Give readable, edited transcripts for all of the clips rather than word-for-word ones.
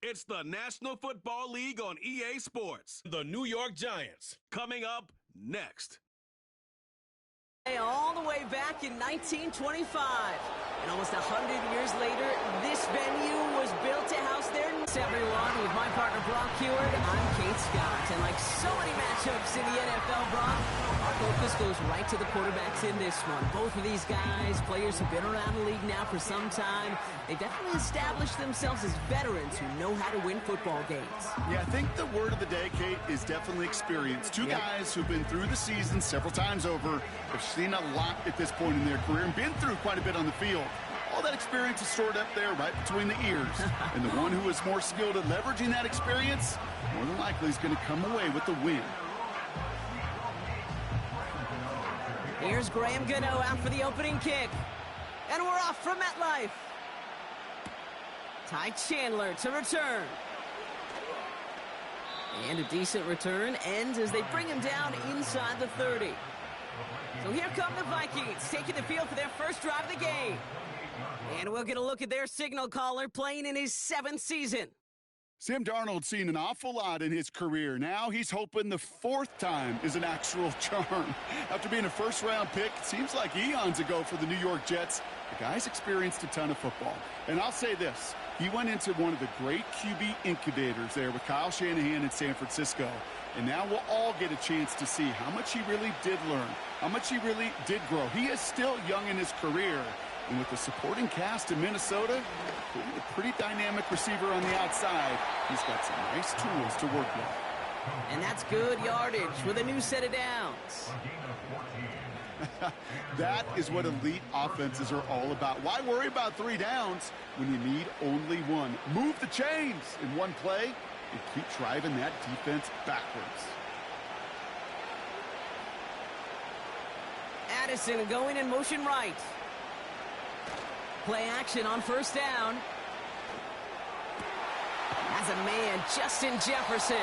It's the National Football League on EA Sports. The New York Giants. Coming up next. All the way back in 1925. And almost 100 years later, this venue was built to house their... Everyone, with my partner Brock Heward, I'm Kate Scott. And like so many matchups in the NFL, Brock, our focus goes right to the quarterbacks in this one. Both of these guys, players who've been around the league now for some time, they definitely established themselves as veterans who know how to win football games. Yeah, I think the word of the day, Kate, is definitely experience. Two guys who've been through the season several times over, have seen a lot at this point in their career and been through quite a bit on the field. All that experience is stored up there right between the ears. And the one who is more skilled at leveraging that experience, more than likely is going to come away with the win. Here's Graham Gano out for the opening kick. And we're off from MetLife. Ty Chandler to return. And a decent return ends as they bring him down inside the 30. So here come the Vikings, taking the field for their first drive of the game. And we'll get a look at their signal caller playing in his 7th season. Sam Darnold's seen an awful lot in his career. Now he's hoping the 4th time is an actual charm. After being a first-round pick, it seems like eons ago for the New York Jets, the guy's experienced a ton of football. And I'll say this, he went into one of the great QB incubators there with Kyle Shanahan in San Francisco. And now we'll all get a chance to see how much he really did learn, how much he really did grow. He is still young in his career. And with the supporting cast in Minnesota, a pretty dynamic receiver on the outside, he's got some nice tools to work with. And that's good yardage with a new set of downs. That is what elite offenses are all about. Why worry about 3 downs when you need only 1? Move the chains in one play and keep driving that defense backwards. Addison going in motion right. Play action on first down. As a man, Justin Jefferson.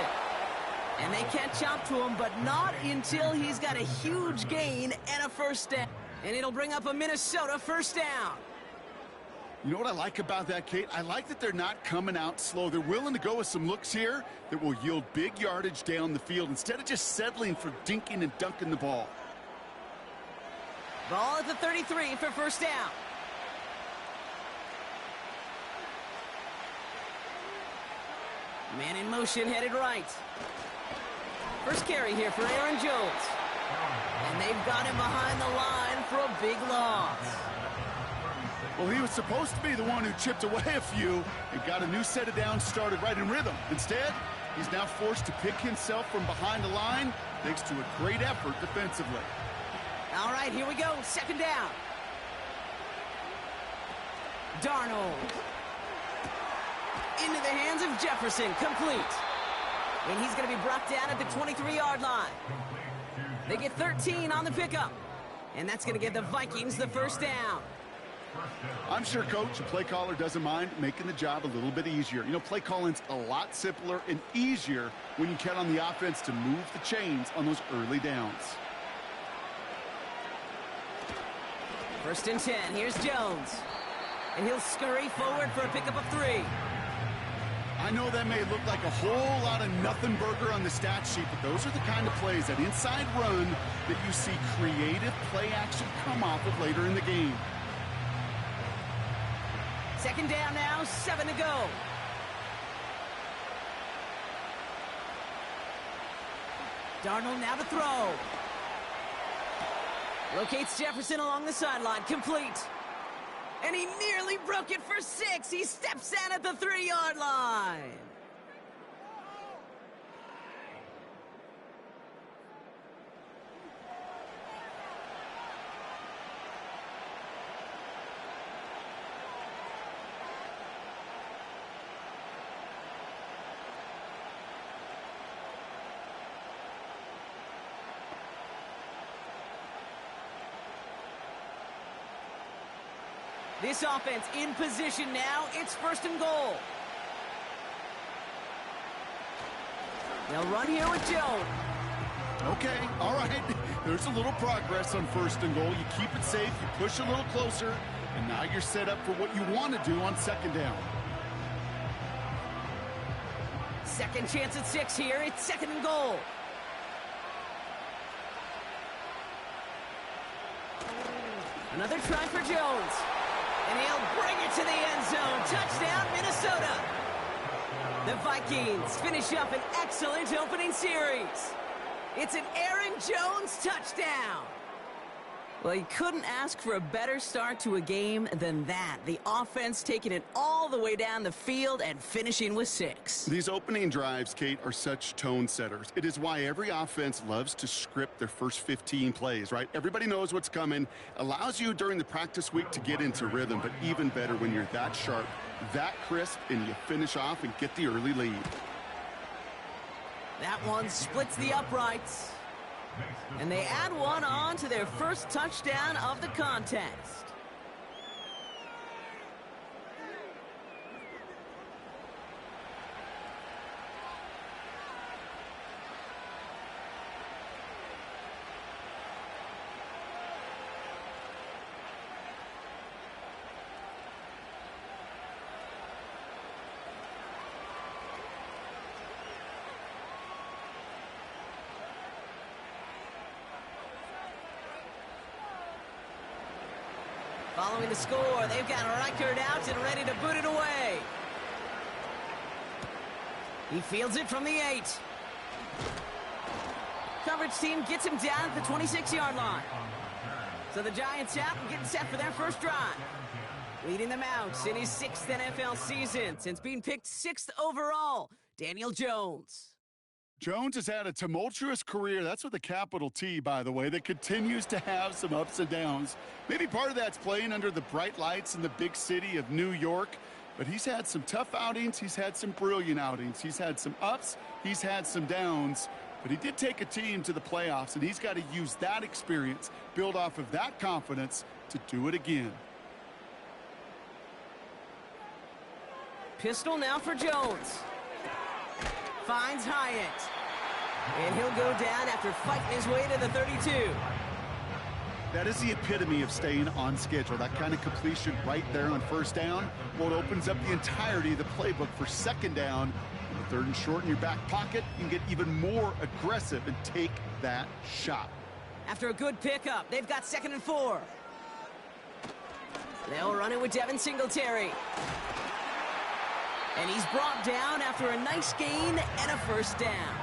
And they catch up to him, but not until he's got a huge gain and a first down. And it'll bring up a Minnesota first down. You know what I like about that, Kate? I like that they're not coming out slow. They're willing to go with some looks here that will yield big yardage down the field instead of just settling for dinking and dunking the ball. Ball at the 33 for first down. Man in motion, headed right. First carry here for Aaron Jones. And they've got him behind the line for a big loss. Well, he was supposed to be the one who chipped away a few and got a new set of downs started right in rhythm. Instead, he's now forced to pick himself from behind the line thanks to a great effort defensively. All right, here we go. Second down. Darnold. Into the hands of Jefferson, complete. And he's going to be brought down at the 23-yard line. They get 13 on the pickup. And that's going to give the Vikings the first down. I'm sure, Coach, the play caller doesn't mind making the job a little bit easier. You know, play calling's a lot simpler and easier when you count on the offense to move the chains on those early downs. First and 10, here's Jones. And he'll scurry forward for a pickup of 3. I know that may look like a whole lot of nothing burger on the stat sheet, but those are the kind of plays, that inside run, that you see creative play action come off of later in the game. Second down now, 7 to go. Darnold now to throw. Locates Jefferson along the sideline, complete. And he nearly broke it for 6. He steps out at the 3-yard line. This offense in position now. It's first and goal. They'll run here with Jones. Okay, all right. There's a little progress on first and goal. You keep it safe, you push a little closer, and now you're set up for what you want to do on second down. Second chance at 6 here. It's second and goal. Another try for Jones. And he'll bring it to the end zone. Touchdown, Minnesota. The Vikings finish up an excellent opening series. It's an Aaron Jones touchdown. Well, you couldn't ask for a better start to a game than that. The offense taking it all the way down the field and finishing with 6. These opening drives, Kate, are such tone setters. It is why every offense loves to script their first 15 plays, right? Everybody knows what's coming. Allows you during the practice week to get into rhythm, but even better when you're that sharp, that crisp, and you finish off and get the early lead. That one splits the uprights. And they add one on to their first touchdown of the contest. Following the score, they've got Reichert out and ready to boot it away. He fields it from the 8. Coverage team gets him down at the 26-yard line. So the Giants out and getting set for their first drive. Leading them out in his 6th NFL season since being picked 6th overall, Daniel Jones. Jones has had a tumultuous career. That's with a capital T, by the way, that continues to have some ups and downs. Maybe part of that's playing under the bright lights in the big city of New York, but he's had some tough outings. He's had some brilliant outings. He's had some ups. He's had some downs, but he did take a team to the playoffs, and he's got to use that experience, build off of that confidence to do it again. Pistol now for Jones. Finds Hyatt. And he'll go down after fighting his way to the 32. That is the epitome of staying on schedule. That kind of completion right there on first down. Well, it opens up the entirety of the playbook for second down. On the 3rd and short in your back pocket, you can get even more aggressive and take that shot. After a good pickup, they've got 2nd and 4. They'll run it with Devin Singletary. And he's brought down after a nice gain and a first down.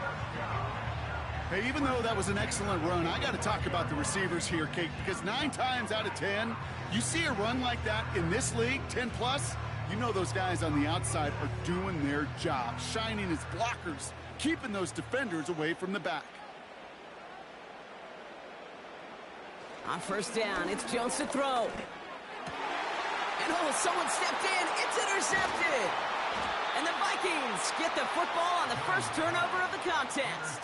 Hey, even though that was an excellent run, I got to talk about the receivers here, Kate, because 9 times out of 10, you see a run like that in this league, 10 plus, you know those guys on the outside are doing their job, shining as blockers, keeping those defenders away from the back. On first down, it's Jones to throw. And oh, someone stepped in. It's intercepted. And the Vikings get the football on the first turnover of the contest.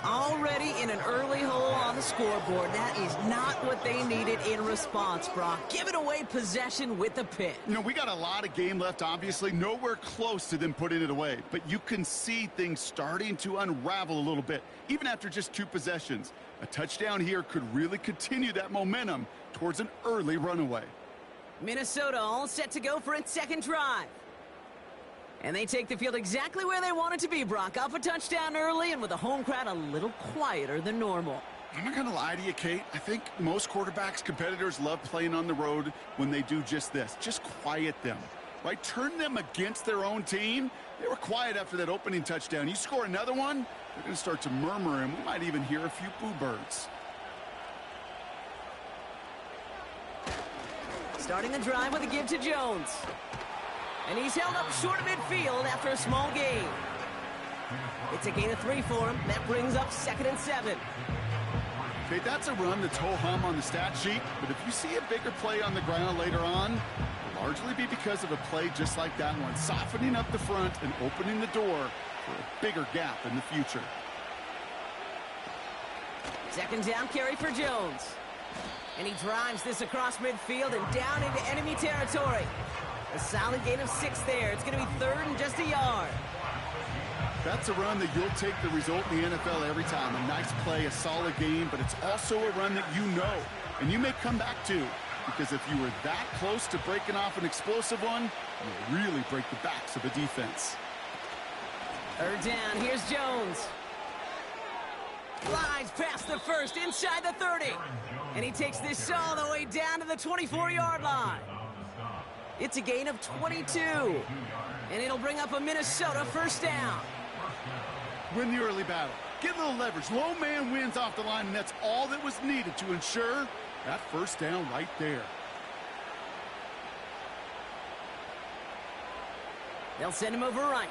Already in an early hole on the scoreboard. That is not what they needed in response, Brock. Giving away possession with the pick. You know, we got a lot of game left, obviously. Nowhere close to them putting it away. But you can see things starting to unravel a little bit, even after just 2 possessions. A touchdown here could really continue that momentum towards an early runaway. Minnesota all set to go for its second drive. And they take the field exactly where they want it to be, Brock. Up a touchdown early and with a home crowd a little quieter than normal. I'm not going to lie to you, Kate. I think most quarterbacks, competitors love playing on the road when they do just this. Just quiet them, right? Turn them against their own team. They were quiet after that opening touchdown. You score another one, they're going to start to murmur, and we might even hear a few boo birds. Starting the drive with a give to Jones. And he's held up short of midfield after a small gain. It's a gain of 3 for him. That brings up 2nd and 7. Okay, that's a run that's ho-hum on the stat sheet, but if you see a bigger play on the ground later on, it'll largely be because of a play just like that one, softening up the front and opening the door for a bigger gap in the future. 2nd down carry for Jones. And he drives this across midfield and down into enemy territory. A solid gain of 6 there. It's going to be 3rd and just a yard. That's a run that you'll take the result in the NFL every time. A nice play, a solid game, but it's also a run that you know, and you may come back to. because if you were that close to breaking off an explosive one, you really break the backs of a defense. Third down, here's Jones. Flies past the first, inside the 30. And he takes this all the way down to the 24-yard line. It's a gain of 22. And it'll bring up a Minnesota first down. Win the early battle. Get a little leverage. Low man wins off the line, and that's all that was needed to ensure that first down right there. They'll send him over right.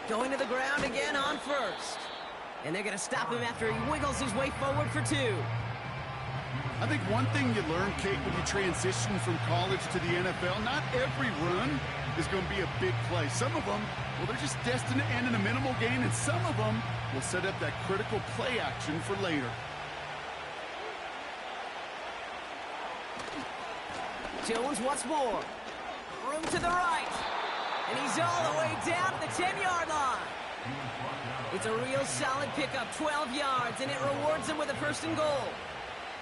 Going to the ground again on first. And they're going to stop him after he wiggles his way forward for 2. I think one thing you learn, Kate, when you transition from college to the NFL, not every run is going to be a big play. Some of them, well, they're just destined to end in a minimal gain, and some of them will set up that critical play action for later. Jones once more. Room to the right. And he's all the way down to the 10-yard line. It's a real solid pickup, 12 yards, and it rewards him with a first and goal.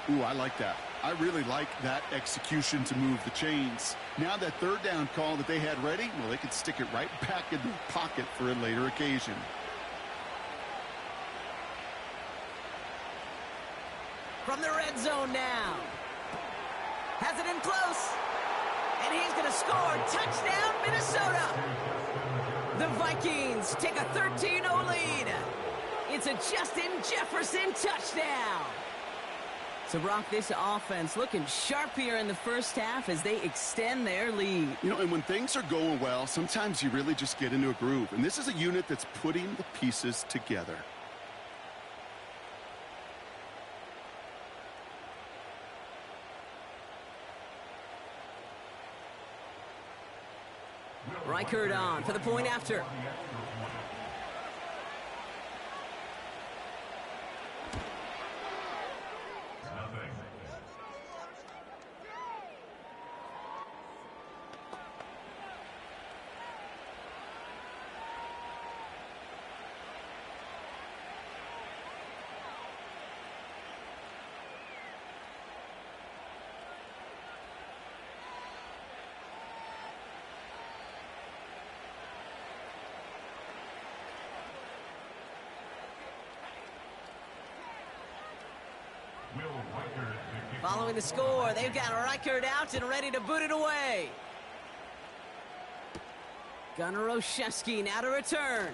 Ooh, I like that. I really like that execution to move the chains. Now that third down call that they had ready, well, they could stick it right back in the pocket for a later occasion. From the red zone now. Has it in close. And he's going to score. Touchdown, Minnesota. The Vikings take a 13-0 lead. It's a Justin Jefferson touchdown. So, Brock, this offense looking sharp here in the first half as they extend their lead. You know, and when things are going well, sometimes you really just get into a groove. And this is a unit that's putting the pieces together. Reichert on for the point after. Following the score, they've got Reichert out and ready to boot it away. Gunnar Olszewski now to return.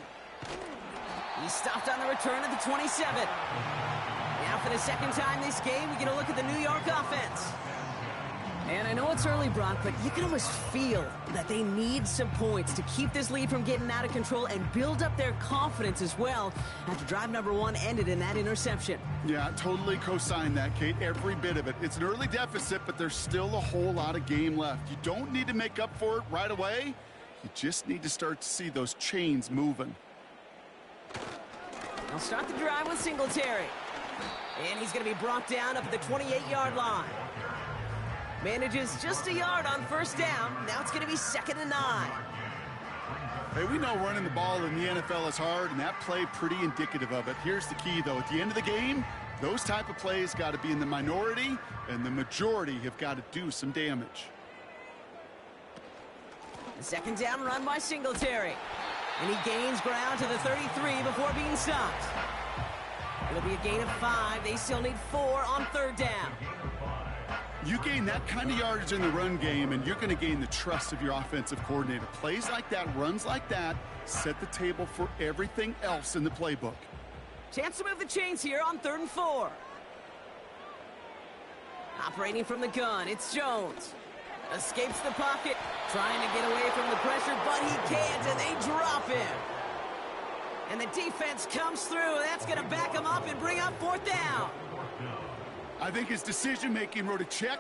He stopped on the return at the 27. Now for the second time this game, we get a look at the New York offense. And I know it's early, Brock, but you can almost feel that they need some points to keep this lead from getting out of control and build up their confidence as well after drive number 1 ended in that interception. Yeah, totally co-sign that, Kate. Every bit of it. It's an early deficit, but there's still a whole lot of game left. You don't need to make up for it right away. You just need to start to see those chains moving. They'll start the drive with Singletary. And he's going to be brought down up at the 28-yard line. Manages just a yard on first down. Now it's going to be 2nd and 9. Hey, we know running the ball in the NFL is hard, and that play pretty indicative of it. Here's the key, though. At the end of the game, those type of plays got to be in the minority, and the majority have got to do some damage. The second down run by Singletary. And he gains ground to the 33 before being stopped. It'll be a gain of 5. They still need 4 on third down. You gain that kind of yardage in the run game, and you're going to gain the trust of your offensive coordinator. Plays like that, runs like that, set the table for everything else in the playbook. Chance to move the chains here on 3rd and 4. Operating from the gun, it's Jones. Escapes the pocket, trying to get away from the pressure, but he can't, and they drop him. And the defense comes through. That's going to back him up and bring up 4th down. I think his decision-making wrote a check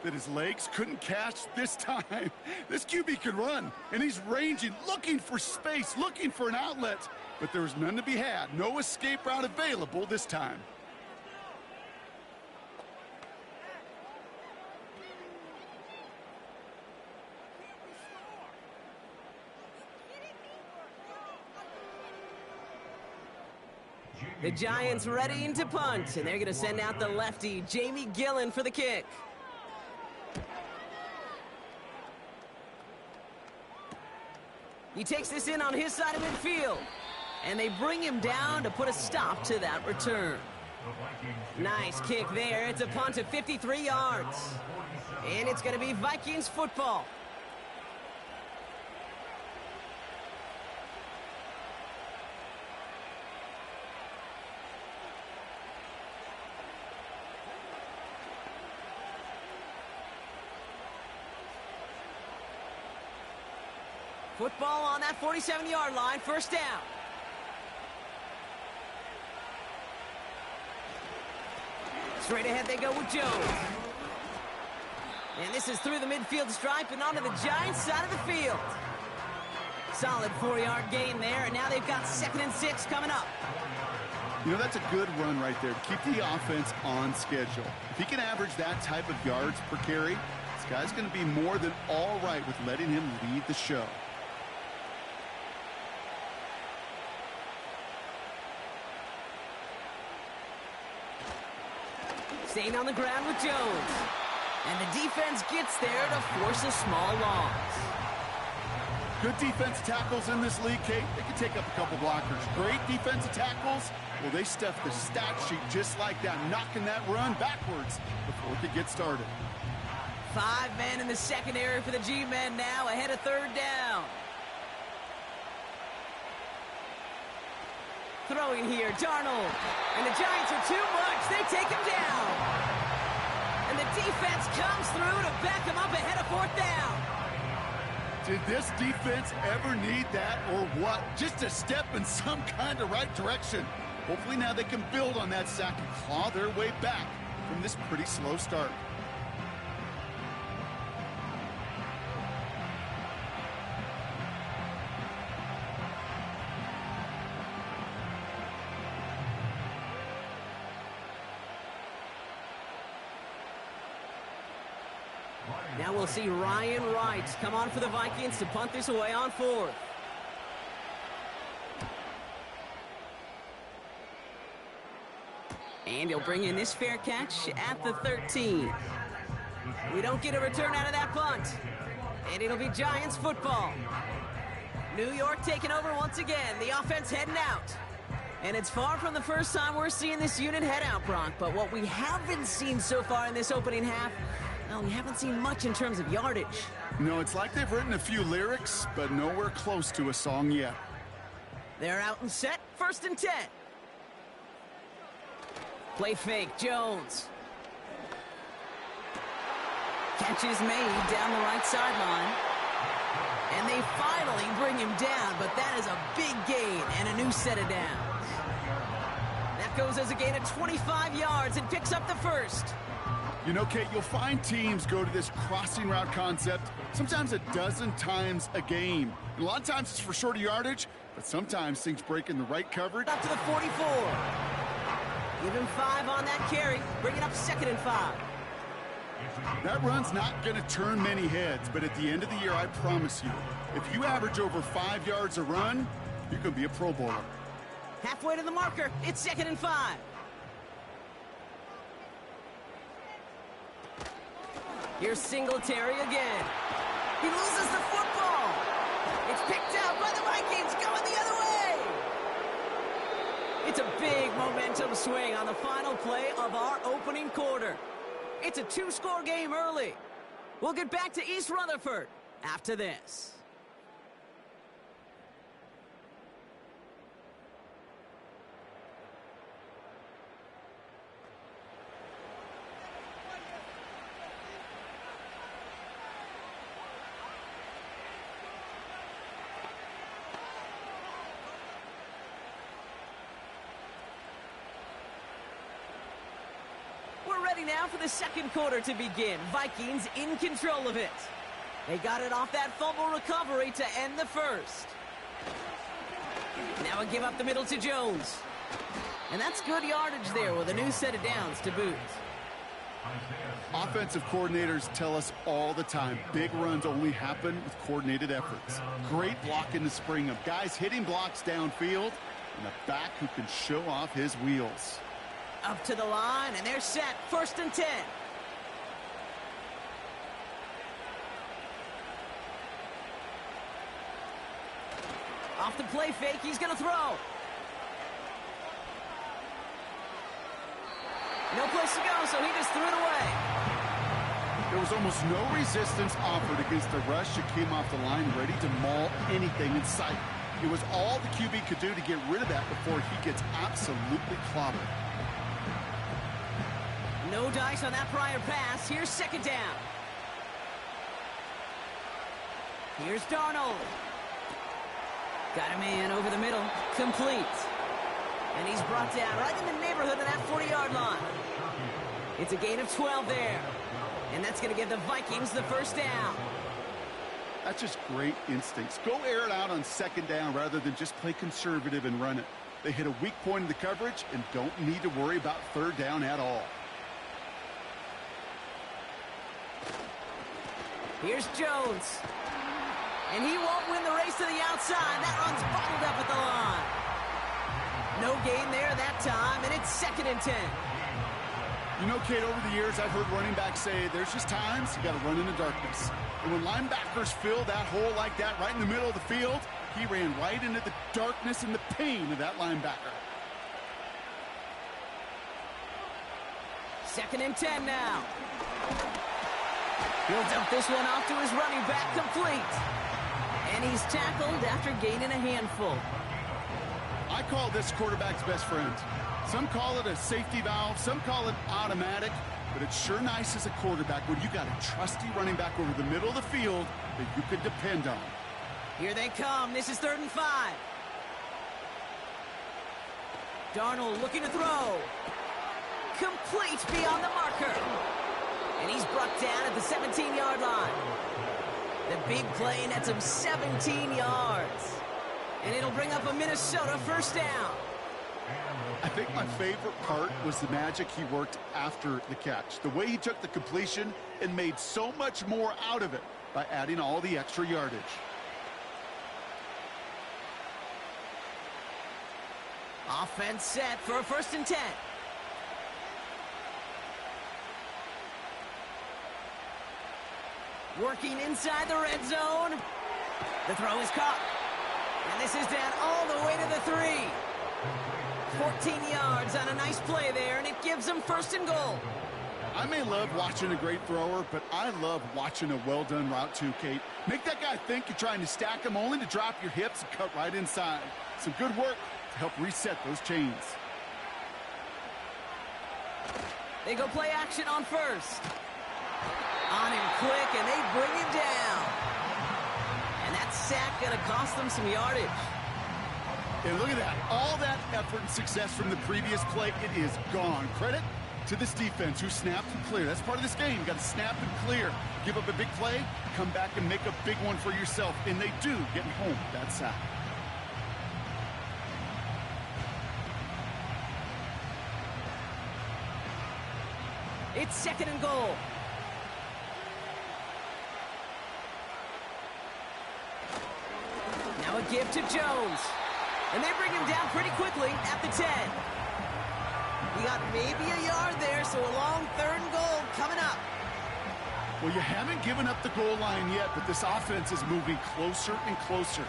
that his legs couldn't catch this time. This QB can run, and he's ranging, looking for space, looking for an outlet. But there was none to be had. No escape route available this time. The Giants readying to punt, and they're going to send out the lefty, Jamie Gillen, for the kick. He takes this in on his side of midfield. And they bring him down to put a stop to that return. Nice kick there. It's a punt of 53 yards. And it's going to be Vikings football. Football on that 47-yard line, first down. Straight ahead they go with Jones. And this is through the midfield stripe and onto the Giants' side of the field. Solid 4-yard gain there, and now they've got 2nd and 6 coming up. You know, that's a good run right there to keep the offense on schedule. If he can average that type of yards per carry, this guy's going to be more than all right with letting him lead the show. Staying on the ground with Jones. And the defense gets there to force a small loss. Good defensive tackles in this league, Kate. They can take up a couple blockers. Great defensive tackles. Well, they stuff the stat sheet just like that, knocking that run backwards before it could get started. 5 men in the secondary for the G-men now, ahead of 3rd down. Throwing here, Darnold. And the Giants are too much. They take him down. And the defense comes through to back him up ahead of 4th down. Did this defense ever need that or what? Just a step in some kind of right direction. Hopefully now they can build on that sack and claw their way back from this pretty slow start. Now we'll see Ryan Wright come on for the Vikings to punt this away on 4th. And he'll bring in this fair catch at the 13. We don't get a return out of that punt. And it'll be Giants football. New York taking over once again. The offense heading out. And it's far from the first time we're seeing this unit head out, Brock. But what we haven't seen so far in this opening half, well, we haven't seen much in terms of yardage. No, it's like they've written a few lyrics, but nowhere close to a song yet. They're out and set. 1st and 10. Play fake, Jones. Catch is made down the right sideline. And they finally bring him down, but that is a big gain and a new set of downs. That goes as a gain of 25 yards and picks up the 1st. You know, Kate, you'll find teams go to this crossing route concept sometimes a dozen times a game. And a lot of times it's for shorter yardage, but sometimes things break in the right coverage. Up to the 44. Give him 5 on that carry. Bring it up 2nd and 5. That run's not going to turn many heads, but at the end of the year, I promise you, if you average over 5 yards a run, you can be a Pro Bowler. Halfway to the marker. It's 2nd and 5. Here's Singletary again. He loses the football. It's picked out by the Vikings, going the other way. It's a big momentum swing on the final play of our opening quarter. It's a 2-score game early. We'll get back to East Rutherford after this. Now for the 2nd quarter to begin. Vikings in control of it. They got it off that fumble recovery to end the 1st. Now a give up the middle to Jones. And that's good yardage there with a new set of downs to boot. Offensive coordinators tell us all the time, big runs only happen with coordinated efforts. Great block in the spring of guys hitting blocks downfield and a back who can show off his wheels. Up to the line, and they're set. 1st and 10. Off the play fake, he's going to throw. No place to go, so he just threw it away. There was almost no resistance offered against the rush that came off the line, ready to maul anything in sight. It was all the QB could do to get rid of that before he gets absolutely clobbered. No dice on that prior pass. Here's second down. Here's Darnold. Got a man over the middle. Complete. And he's brought down right in the neighborhood of that 40-yard line. It's a gain of 12 there. And that's going to give the Vikings the first down. That's just great instincts. Go air it out on second down rather than just play conservative and run it. They hit a weak point in the coverage and don't need to worry about third down at all. Here's Jones. And he won't win the race to the outside. That run's bottled up at the line. No gain there that time, and it's 2nd and 10. You know, Kate, over the years, I've heard running backs say there's just times you got to run in the darkness. And when linebackers fill that hole like that right in the middle of the field, he ran right into the darkness and the pain of that linebacker. 2nd and 10 now. He'll dump this one off to his running back, complete. And he's tackled after gaining a handful. I call this quarterback's best friend. Some call it a safety valve, some call it automatic, but it's sure nice as a quarterback when you got a trusty running back over the middle of the field that you could depend on. Here they come. This is 3rd and 5. Darnold looking to throw. Complete beyond the marker. And he's brought down at the 17-yard line. The big play nets him 17 yards. And it'll bring up a Minnesota first down. I think my favorite part was the magic he worked after the catch. The way he took the completion and made so much more out of it by adding all the extra yardage. Offense set for a 1st and 10. Working inside the red zone. The throw is caught. And this is down all the way to the 3. 14 yards on a nice play there, and it gives them 1st and goal. I may love watching a great thrower, but I love watching a well-done route too, Kate. Make that guy think you're trying to stack him only to drop your hips and cut right inside. Some good work to help reset those chains. They go play action on 1st. On him quick, and they bring him down. And that sack going to cost them some yardage. And look at that. All that effort and success from the previous play, it is gone. Credit to this defense who snapped and cleared. That's part of this game. You got to snap and clear. Give up a big play, come back and make a big one for yourself. And they do, getting home with that sack. It's 2nd and goal. Now a give to Jones. And they bring him down pretty quickly at the 10. He got maybe a yard there, so a long 3rd and goal coming up. Well, you haven't given up the goal line yet, but this offense is moving closer and closer.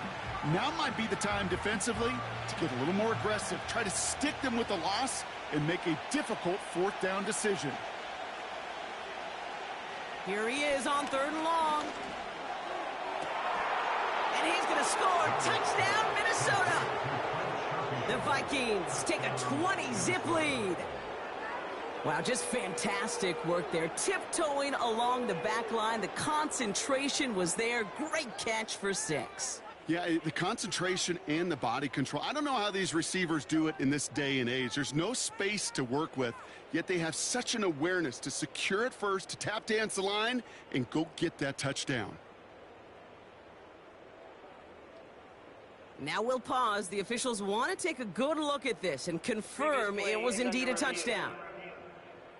Now might be the time defensively to get a little more aggressive. Try to stick them with the loss and make a difficult 4th down decision. Here he is on 3rd and long. And he's going to score. Touchdown, Minnesota. The Vikings take a 20-zip lead. Wow, just fantastic work there. Tiptoeing along the back line. The concentration was there. Great catch for 6. Yeah, the concentration and the body control. I don't know how these receivers do it in this day and age. There's no space to work with, yet they have such an awareness to secure it first, to tap dance the line, and go get that touchdown. Now we'll pause. The officials want to take a good look at this and confirm it was indeed a touchdown.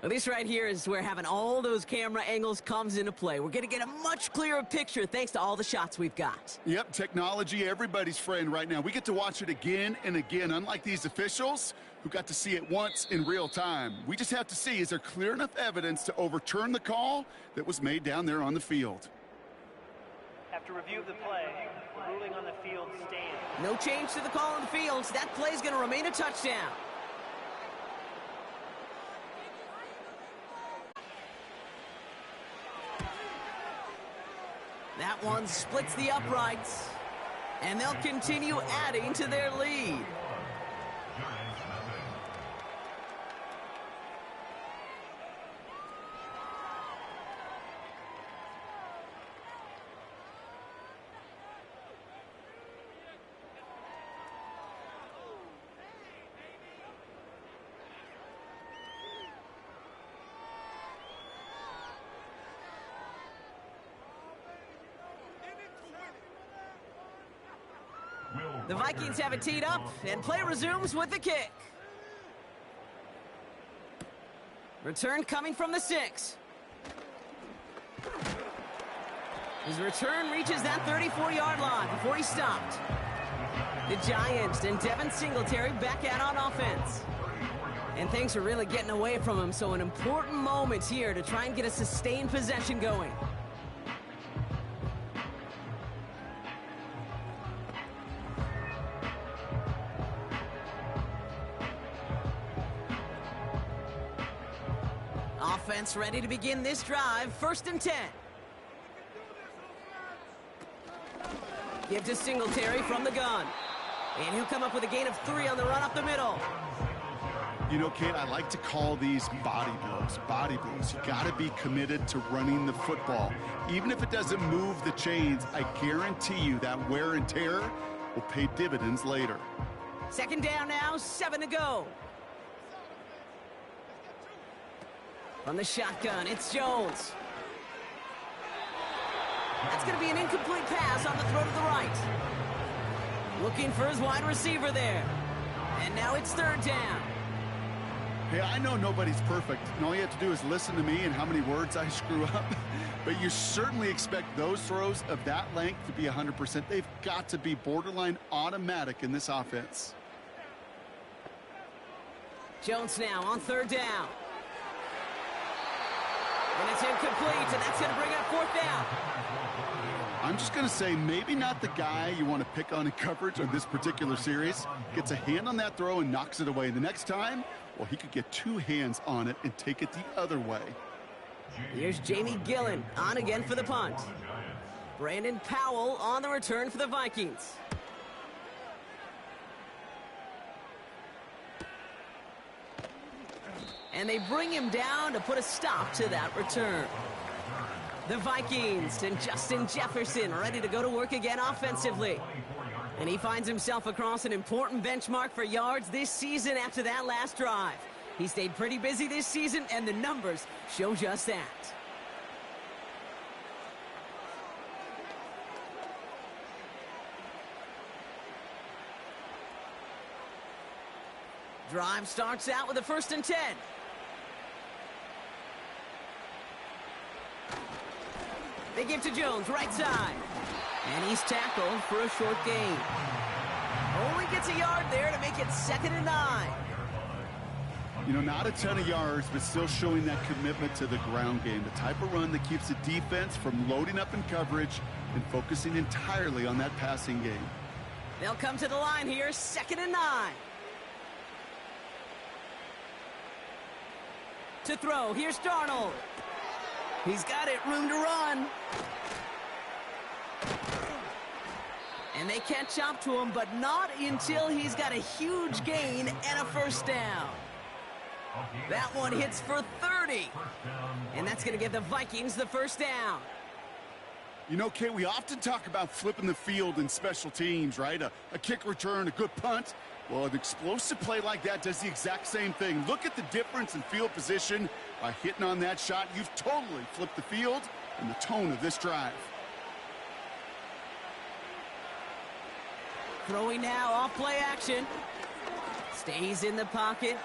Well, this right here is where having all those camera angles comes into play. We're going to get a much clearer picture thanks to all the shots we've got. Yep, technology, everybody's friend right now. We get to watch it again and again, unlike these officials who got to see it once in real time. We just have to see, is there clear enough evidence to overturn the call that was made down there on the field? After review of the play, the ruling on the field stands. No change to the call on the field. That play's going to remain a touchdown. That one splits the uprights. And they'll continue adding to their lead. The Vikings have it teed up, and play resumes with the kick. Return coming from the 6. His return reaches that 34-yard line before he stopped. The Giants and Devin Singletary back out on offense. And things are really getting away from him, so an important moment here to try and get a sustained possession going. Offense ready to begin this drive. 1st and 10. Give to Singletary from the gun. And he'll come up with a gain of 3 on the run up the middle. You know, Kate, I like to call these body blows. Body blows. You got to be committed to running the football. Even if it doesn't move the chains, I guarantee you that wear and tear will pay dividends later. 2nd down now, 7 to go. From the shotgun, it's Jones. That's going to be an incomplete pass on the throw to the right. Looking for his wide receiver there. And now it's 3rd down. Hey, I know nobody's perfect, and all you have to do is listen to me and how many words I screw up. But you certainly expect those throws of that length to be 100%. They've got to be borderline automatic in this offense. Jones now on 3rd down. And it's incomplete, and that's going to bring up 4th down. I'm just going to say maybe not the guy you want to pick on in coverage on this particular series. Gets a hand on that throw and knocks it away. The next time, well, he could get 2 hands on it and take it the other way. Here's Jamie Gillen on again for the punt. Brandon Powell on the return for the Vikings. And they bring him down to put a stop to that return. The Vikings and Justin Jefferson ready to go to work again offensively. And he finds himself across an important benchmark for yards this season after that last drive. He stayed pretty busy this season, and the numbers show just that. Drive starts out with a 1st and 10. They give to Jones, right side. And he's tackled for a short gain. Only gets a yard there to make it 2nd and 9. You know, not a ton of yards, but still showing that commitment to the ground game. The type of run that keeps the defense from loading up in coverage and focusing entirely on that passing game. They'll come to the line here, 2nd and 9. To throw, here's Darnold. He's got it, room to run. And they catch up to him, but not until he's got a huge gain and a 1st down. That one hits for 30. And that's going to give the Vikings the 1st down. You know, Kate, we often talk about flipping the field in special teams, right? A kick return, a good punt. Well, an explosive play like that does the exact same thing. Look at the difference in field position. By hitting on that shot, you've totally flipped the field and the tone of this drive. Throwing now off play action. Stays in the pocket.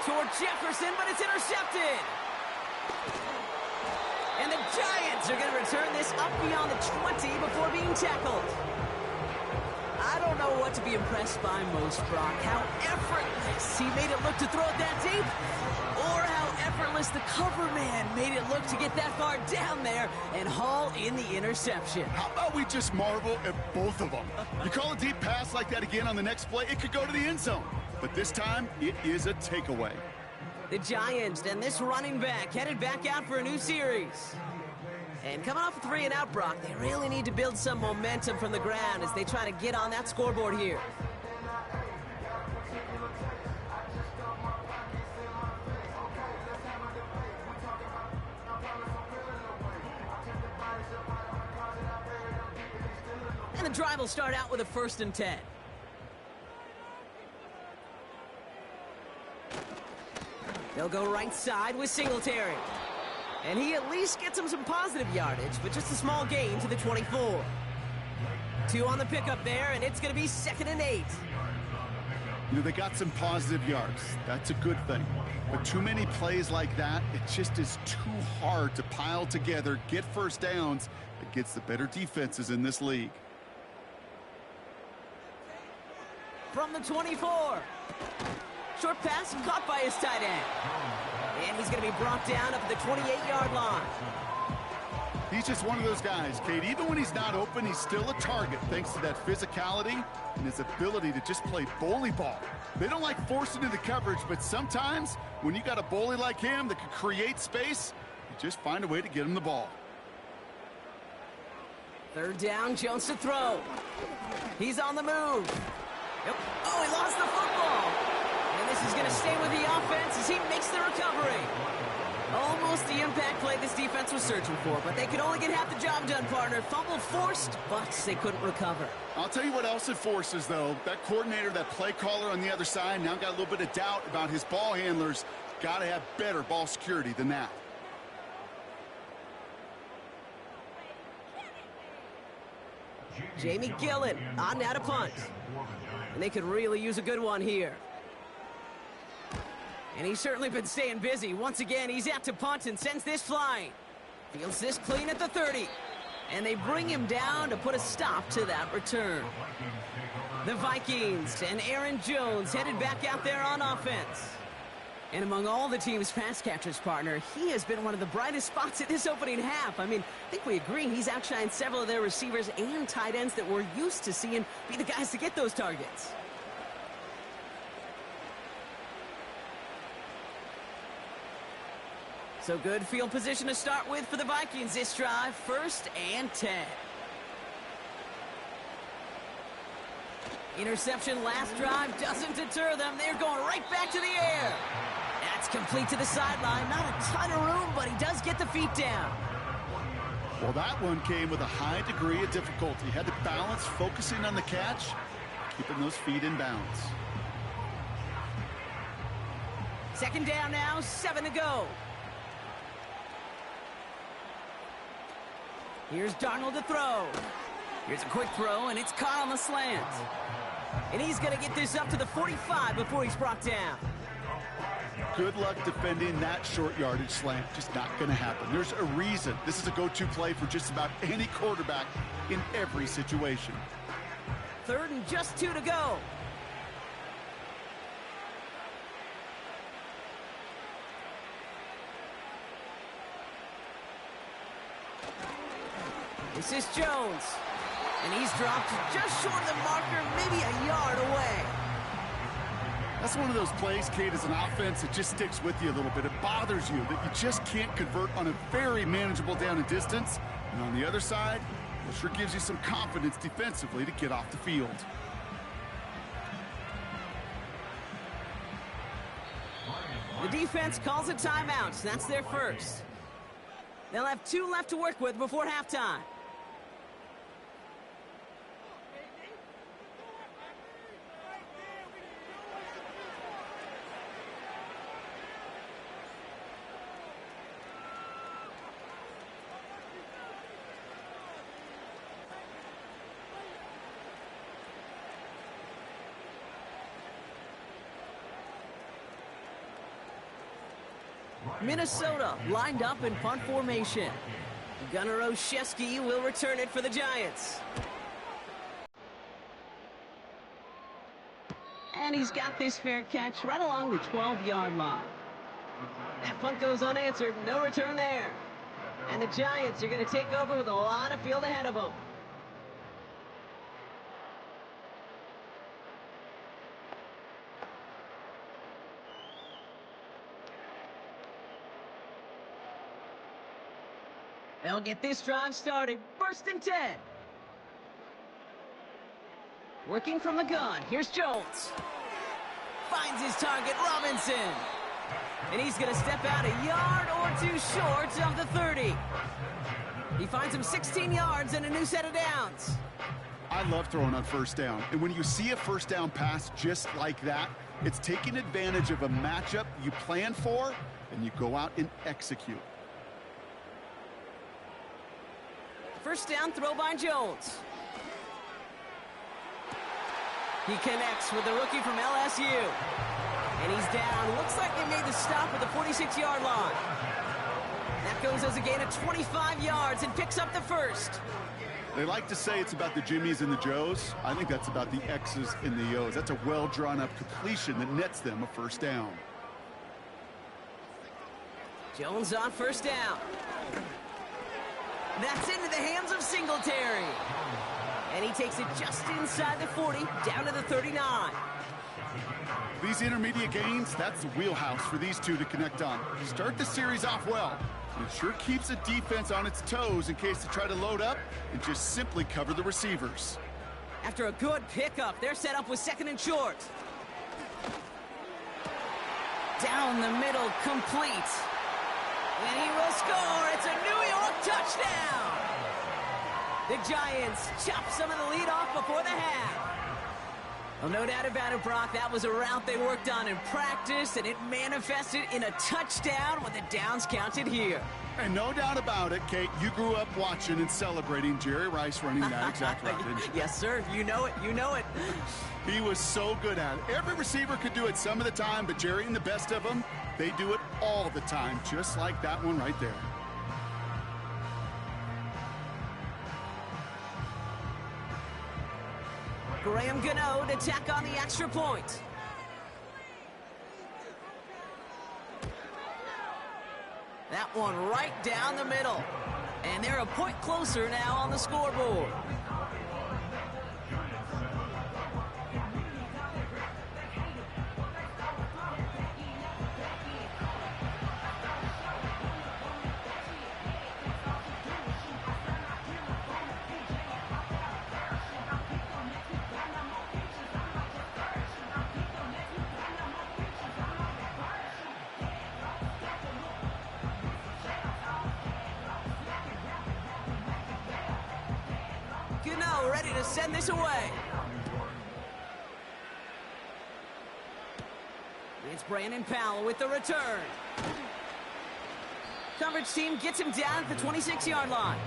Toward Jefferson, but it's intercepted. And the Giants are going to return this up beyond the 20 before being tackled. I don't know what to be impressed by most, Brock. How effortless he made it look to throw it that deep, or how effortless Regardless, the cover man made it look to get that far down there and haul in the interception. How about we just marvel at both of them? You call a deep pass like that again on the next play, it could go to the end zone. But this time, it is a takeaway. The Giants and this running back headed back out for a new series. And coming off a 3-and-out, Brock, they really need to build some momentum from the ground as they try to get on that scoreboard here. And the drive will start out with a 1st and 10. They'll go right side with Singletary. And he at least gets him some positive yardage, but just a small gain to the 24. 2 on the pickup there, and it's going to be 2nd and 8. You know, they got some positive yards. That's a good thing. But too many plays like that, it just is too hard to pile together, get first downs against the better defenses in this league. From the 24. Short pass caught by his tight end. And he's going to be brought down up at the 28-yard line. He's just one of those guys, Kate. Even when he's not open, he's still a target thanks to that physicality and his ability to just play bully ball. They don't like forcing into coverage, but sometimes when you got a bully like him that can create space, you just find a way to get him the ball. 3rd down, Jones to throw. He's on the move. Yep. Oh, he lost the football. And this is going to stay with the offense as he makes the recovery. Almost the impact play this defense was searching for, but they could only get half the job done, partner. Fumble forced, but they couldn't recover. I'll tell you what else it forces, though. That coordinator, that play caller on the other side, now got a little bit of doubt about his ball handlers. Got to have better ball security than that. Jamie Gillen on now to punt. And they could really use a good one here. And he's certainly been staying busy. Once again, he's out to punt and sends this flying. Fields this clean at the 30. And they bring him down to put a stop to that return. The Vikings and Aaron Jones headed back out there on offense. And among all the team's pass catchers, partner, he has been one of the brightest spots in this opening half. I mean, I think we agree he's outshined several of their receivers and tight ends that we're used to seeing be the guys to get those targets. So good field position to start with for the Vikings this drive. 1st and 10. Interception last drive doesn't deter them. They're going right back to the air. That's complete to the sideline. Not a ton of room, but he does get the feet down. Well, that one came with a high degree of difficulty. Had to balance focusing on the catch, keeping those feet in bounds. 2nd down now, 7 to go. Here's Darnold to throw. Here's a quick throw, and it's caught on the slant. And he's going to get this up to the 45 before he's brought down. Good luck defending that short yardage slant. Just not going to happen. There's a reason. This is a go-to play for just about any quarterback in every situation. 3rd and just 2 to go. This is Jones. And he's dropped just short of the marker, maybe a yard away. That's one of those plays, Kate, as an offense, it just sticks with you a little bit. It bothers you that you just can't convert on a very manageable down and distance. And on the other side, it sure gives you some confidence defensively to get off the field. The defense calls a timeout. That's their first. They'll have 2 left to work with before halftime. Minnesota lined up in punt formation. Gunnar Olszewski will return it for the Giants. And he's got this fair catch right along the 12-yard line. That punt goes unanswered. No return there. And the Giants are going to take over with a lot of field ahead of them. They'll get this drive started. 1st and 10. Working from the gun. Here's Jones. Finds his target, Robinson. And he's going to step out a yard or two short of the 30. He finds him 16 yards and a new set of downs. I love throwing on 1st down. And when you see a 1st down pass just like that, it's taking advantage of a matchup you plan for, and you go out and execute. 1st down throw by Jones. He connects with the rookie from LSU. And he's down. Looks like they made the stop at the 46-yard line. That goes as a gain of 25 yards and picks up the 1st. They like to say it's about the Jimmies and the Joes. I think that's about the X's and the O's. That's a well-drawn-up completion that nets them a 1st down. Jones on 1st down. That's into the hands of Singletary. And he takes it just inside the 40, down to the 39. These intermediate gains, that's the wheelhouse for these two to connect on. Start the series off well. It sure keeps the defense on its toes in case they try to load up and just simply cover the receivers. After a good pickup, they're set up with 2nd and short. Down the middle, complete. And he will score. It's a New York touchdown. The Giants chop some of the lead off before the half. Well, no doubt about it, Brock. That was a route they worked on in practice, and it manifested in a touchdown with the downs counted here. And no doubt about it, Kate, you grew up watching and celebrating Jerry Rice running that exact route, didn't you? Yes, sir. You know it. You know it. He was so good at it. Every receiver could do it some of the time, but Jerry and the best of them, they do it all the time, just like that one right there. Graham Gano to tack on the extra point. That one right down the middle. And they're a point closer now on the scoreboard. Gano ready to send this away. It's Brandon Powell with the return. Coverage team gets him down at the 26-yard line.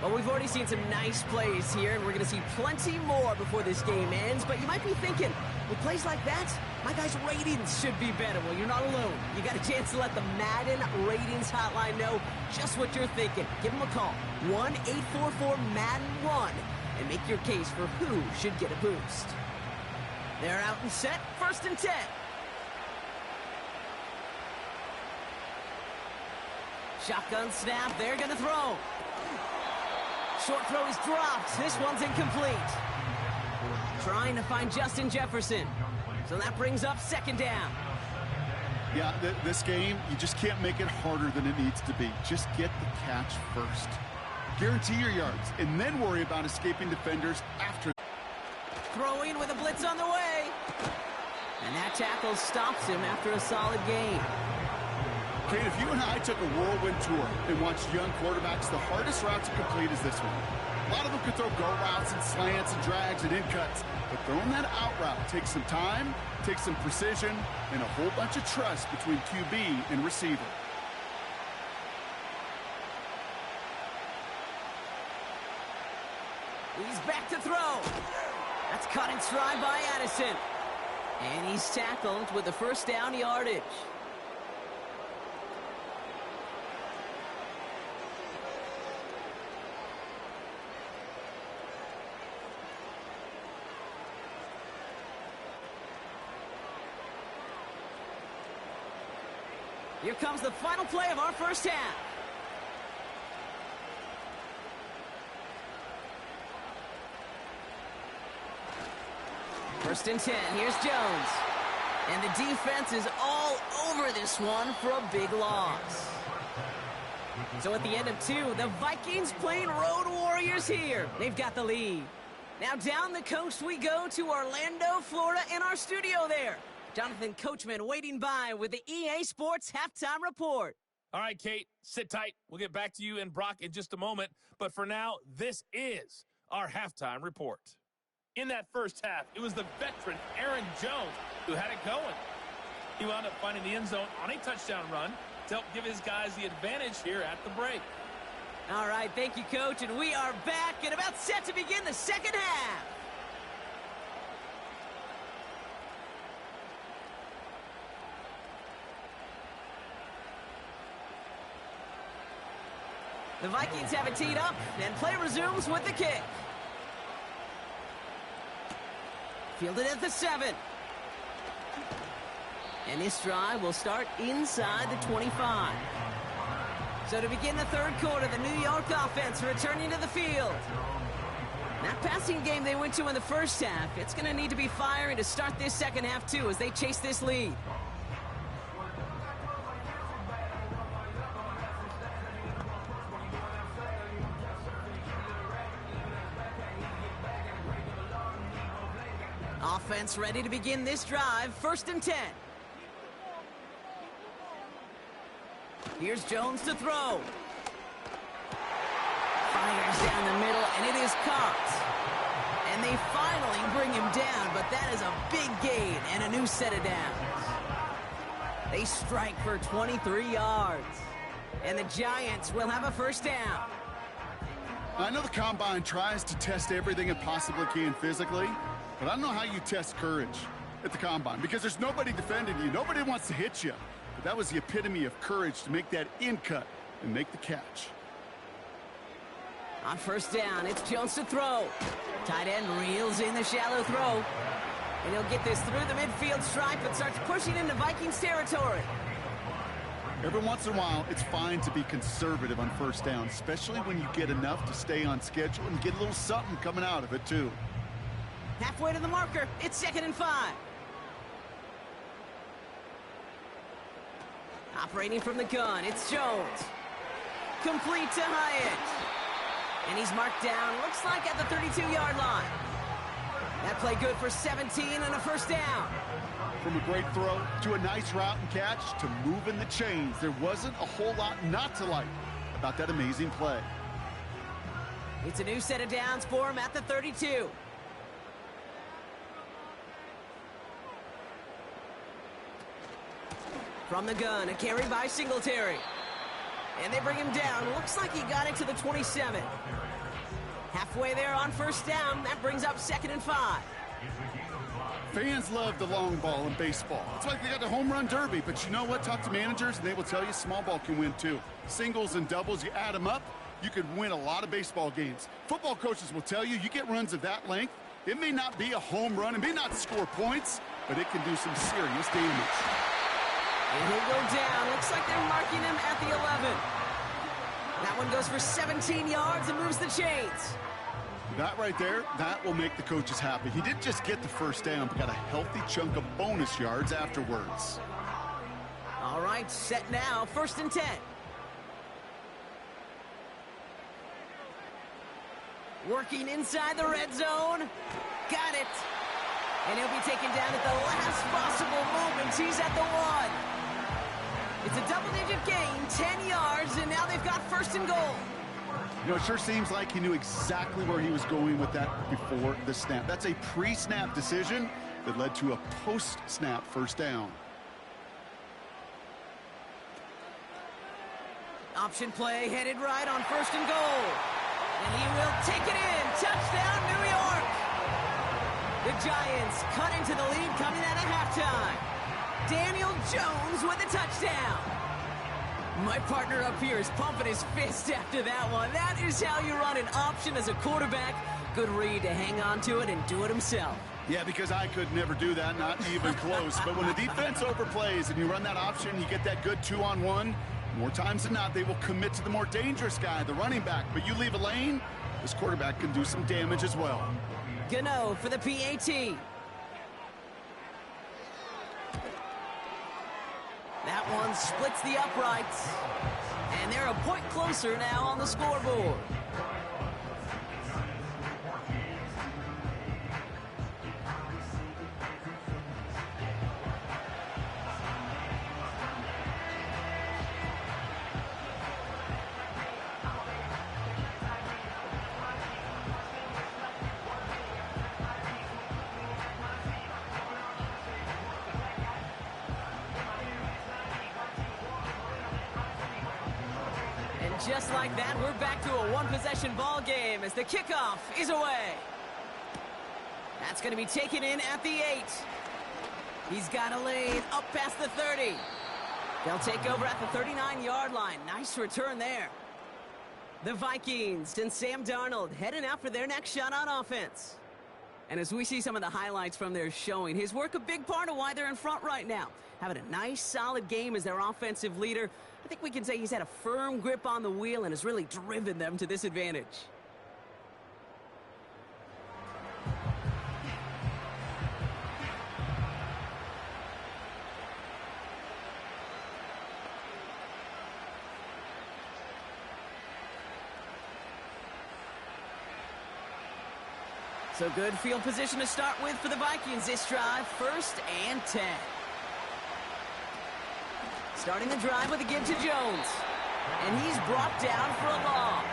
Well, we've already seen some nice plays here, and we're going to see plenty more before this game ends. But you might be thinking, with plays like that, my guys' ratings should be better. Well, you're not alone. You got a chance to let the Madden ratings hotline know just what you're thinking. Give them a call, 1-844-MADDEN-1, and make your case for who should get a boost. They're out and set, 1st and 10. Shotgun snap, they're going to throw. Short throw is dropped. This one's incomplete. Trying to find Justin Jefferson. So that brings up 2nd down. Yeah, this game, you just can't make it harder than it needs to be. Just get the catch first. Guarantee your yards, and then worry about escaping defenders after. Throwing with a blitz on the way. And that tackle stops him after a solid gain. Kate, if you and I took a whirlwind tour and watched young quarterbacks, the hardest route to complete is this one. A lot of them could throw go routes and slants and drags and in cuts, but throwing that out route takes some time, takes some precision, and a whole bunch of trust between QB and receiver. He's back to throw. That's caught in stride by Addison. And he's tackled with the 1st down yardage. Here comes the final play of our first half. First and 10. Here's Jones. And the defense is all over this one for a big loss. So at the end of 2, the Vikings playing Road Warriors here. They've got the lead. Now down the coast we go to Orlando, Florida, in our studio there. Jonathan Coachman waiting by with the EA Sports Halftime Report. All right, Kate, sit tight. We'll get back to you and Brock in just a moment. But for now, this is our Halftime Report. In that first half, it was the veteran Aaron Jones who had it going. He wound up finding the end zone on a touchdown run to help give his guys the advantage here at the break. All right, thank you, Coach, and we are back and about set to begin the second half. The Vikings have it teed up, and play resumes with the kick. Fielded at the 7. And this drive will start inside the 25. So to begin the third quarter, the New York offense returning to the field. That passing game they went to in the first half, it's going to need to be firing to start this second half too as they chase this lead. Offense ready to begin this drive. First and 10. Here's Jones to throw. Fires down the middle, and it is caught. And they finally bring him down, but that is a big gain and a new set of downs. They strike for 23 yards. And the Giants will have a first down. I know the Combine tries to test everything it possibly can physically, but I don't know how you test courage at the Combine because there's nobody defending you. Nobody wants to hit you. But that was the epitome of courage to make that in cut and make the catch. On first down, it's Jones to throw. Tight end reels in the shallow throw. And he'll get this through the midfield stripe and starts pushing into Vikings territory. Every once in a while, it's fine to be conservative on first down, especially when you get enough to stay on schedule and get a little something coming out of it, too. Halfway to the marker, it's second and 5. Operating from the gun, it's Jones. Complete to Hyatt. And he's marked down, looks like at the 32-yard line. That play good for 17 and a first down. From a great throw to a nice route and catch to moving the chains, there wasn't a whole lot not to like about that amazing play. It's a new set of downs for him at the 32. From the gun, a carry by Singletary. And they bring him down. Looks like he got it to the 27. Halfway there on first down. That brings up second and 5. Fans love the long ball in baseball. It's like they got the home run derby. But you know what? Talk to managers, and they will tell you small ball can win too. Singles and doubles, you add them up, you could win a lot of baseball games. Football coaches will tell you, you get runs of that length, it may not be a home run, it may not score points, but it can do some serious damage. And he'll go down. Looks like they're marking him at the 11. That one goes for 17 yards and moves the chains. That right there, that will make the coaches happy. He didn't just get the first down, but got a healthy chunk of bonus yards afterwards. All right, set now. First and 10. Working inside the red zone. Got it. And he'll be taken down at the last possible moment. He's at the 1. It's a double-digit gain, 10 yards, and now they've got first and goal. You know, it sure seems like he knew exactly where he was going with that before the snap. That's a pre-snap decision that led to a post-snap first down. Option play headed right on first and goal. And he will take it in. Touchdown, New York. The Giants cut into the lead coming out of halftime. Daniel Jones with a touchdown. My partner up here is pumping his fist after that one. That is how you run an option as a quarterback. Good read to hang on to it and do it himself. Yeah, because I could never do that, not even close. But when the defense overplays and you run that option, you get that good 2-on-1, more times than not, they will commit to the more dangerous guy, the running back. But you leave a lane, this quarterback can do some damage as well. Gano for the PAT. That one splits the uprights. And they're a point closer now on the scoreboard. Just like that, we're back to a one-possession ball game as the kickoff is away. That's going to be taken in at the 8. He's got a lane up past the 30. They'll take over at the 39-yard line. Nice return there. The Vikings and Sam Darnold heading out for their next shot on offense. And as we see some of the highlights from their showing, his work a big part of why they're in front right now. Having a nice, solid game as their offensive leader. I think we can say he's had a firm grip on the wheel and has really driven them to this advantage. So good field position to start with for the Vikings this drive, 1st and 10. Starting the drive with a give to Jones. And he's brought down for a loss.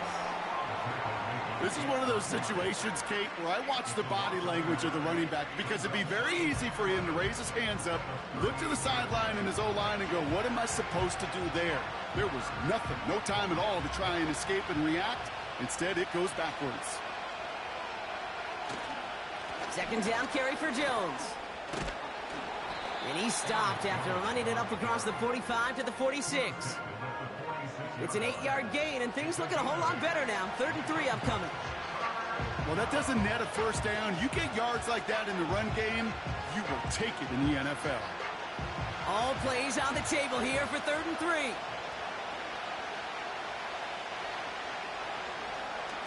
This is one of those situations, Kate, where I watch the body language of the running back because it'd be very easy for him to raise his hands up, look to the sideline in his O-line and go, what am I supposed to do there? There was nothing, no time at all to try and escape and react. Instead, it goes backwards. 2nd down carry for Jones. And he stopped after running it up across the 45 to the 46. It's an 8-yard gain, and things looking a whole lot better now. 3rd and 3 upcoming. Well, that doesn't net a 1st down. You get yards like that in the run game, you will take it in the NFL. All plays on the table here for 3rd and 3.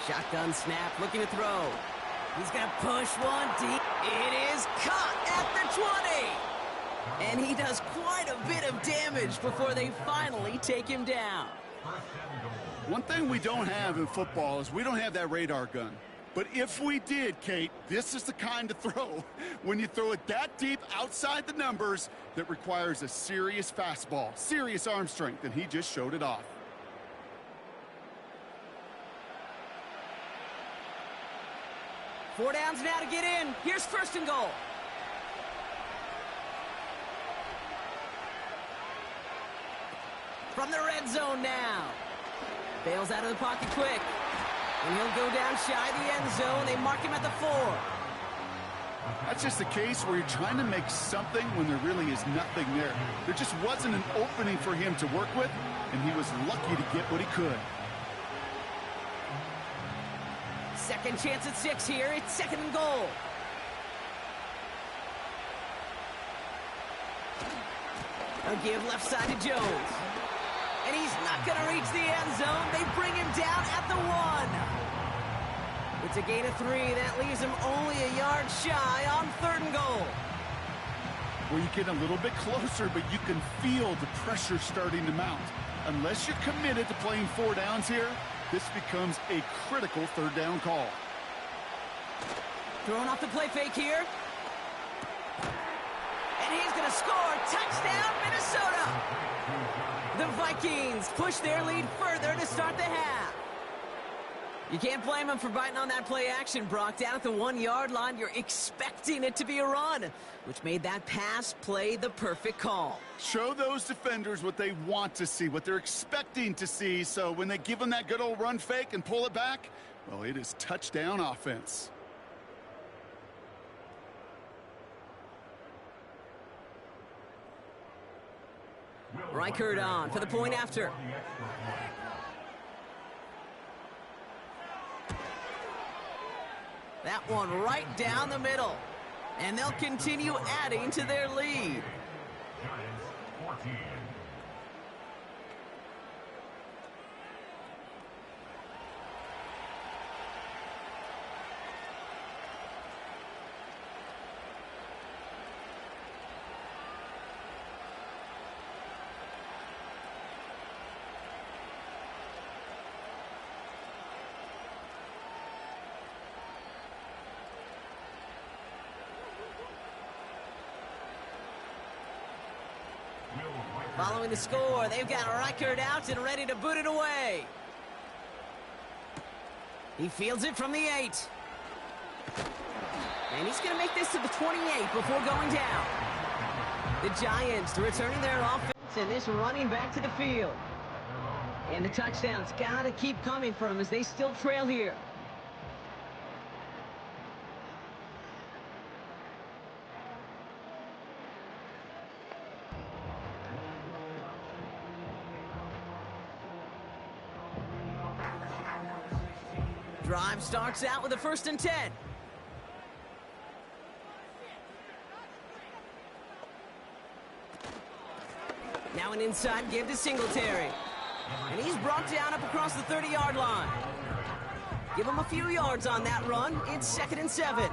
Shotgun snap, looking to throw. He's going to push one deep. It is caught at the 20. And he does quite a bit of damage before they finally take him down. One thing we don't have in football is we don't have that radar gun. But if we did, Kate, this is the kind of throw, when you throw it that deep outside the numbers, that requires a serious fastball, serious arm strength, and he just showed it off. Four downs now to get in. Here's 1st and goal. From the red zone now. Bails out of the pocket quick. And he'll go down shy of the end zone. They mark him at the 4. That's just a case where you're trying to make something when there really is nothing there. There just wasn't an opening for him to work with, and he was lucky to get what he could. Second chance at 6 here. It's 2nd and goal. A give left side to Jones. And he's not going to reach the end zone. They bring him down at the 1. It's a gain of 3. That leaves him only a yard shy on 3rd and goal. Well, you get a little bit closer, but you can feel the pressure starting to mount. Unless you're committed to playing 4 downs here, this becomes a critical 3rd down call. Throwing off the play fake here. And he's going to score. Touchdown, Minnesota. The Vikings push their lead further to start the half. You can't blame them for biting on that play action, Brock. Down at the 1-yard line, you're expecting it to be a run, which made that pass play the perfect call. Show those defenders what they want to see, what they're expecting to see, so when they give them that good old run fake and pull it back, well, it is touchdown offense. Reichert on for the point after. That one right down the middle. And they'll continue adding to their lead. Giants 14. Following the score, they've got a record out and ready to boot it away. He fields it from the 8. And he's going to make this to the 28 before going down. The Giants returning their offense, and this running back to the field. And the touchdown's got to keep coming for them as they still trail here. Drive starts out with a 1st and 10. Now an inside give to Singletary. And he's brought down up across the 30-yard line. Give him a few yards on that run. It's 2nd and 7.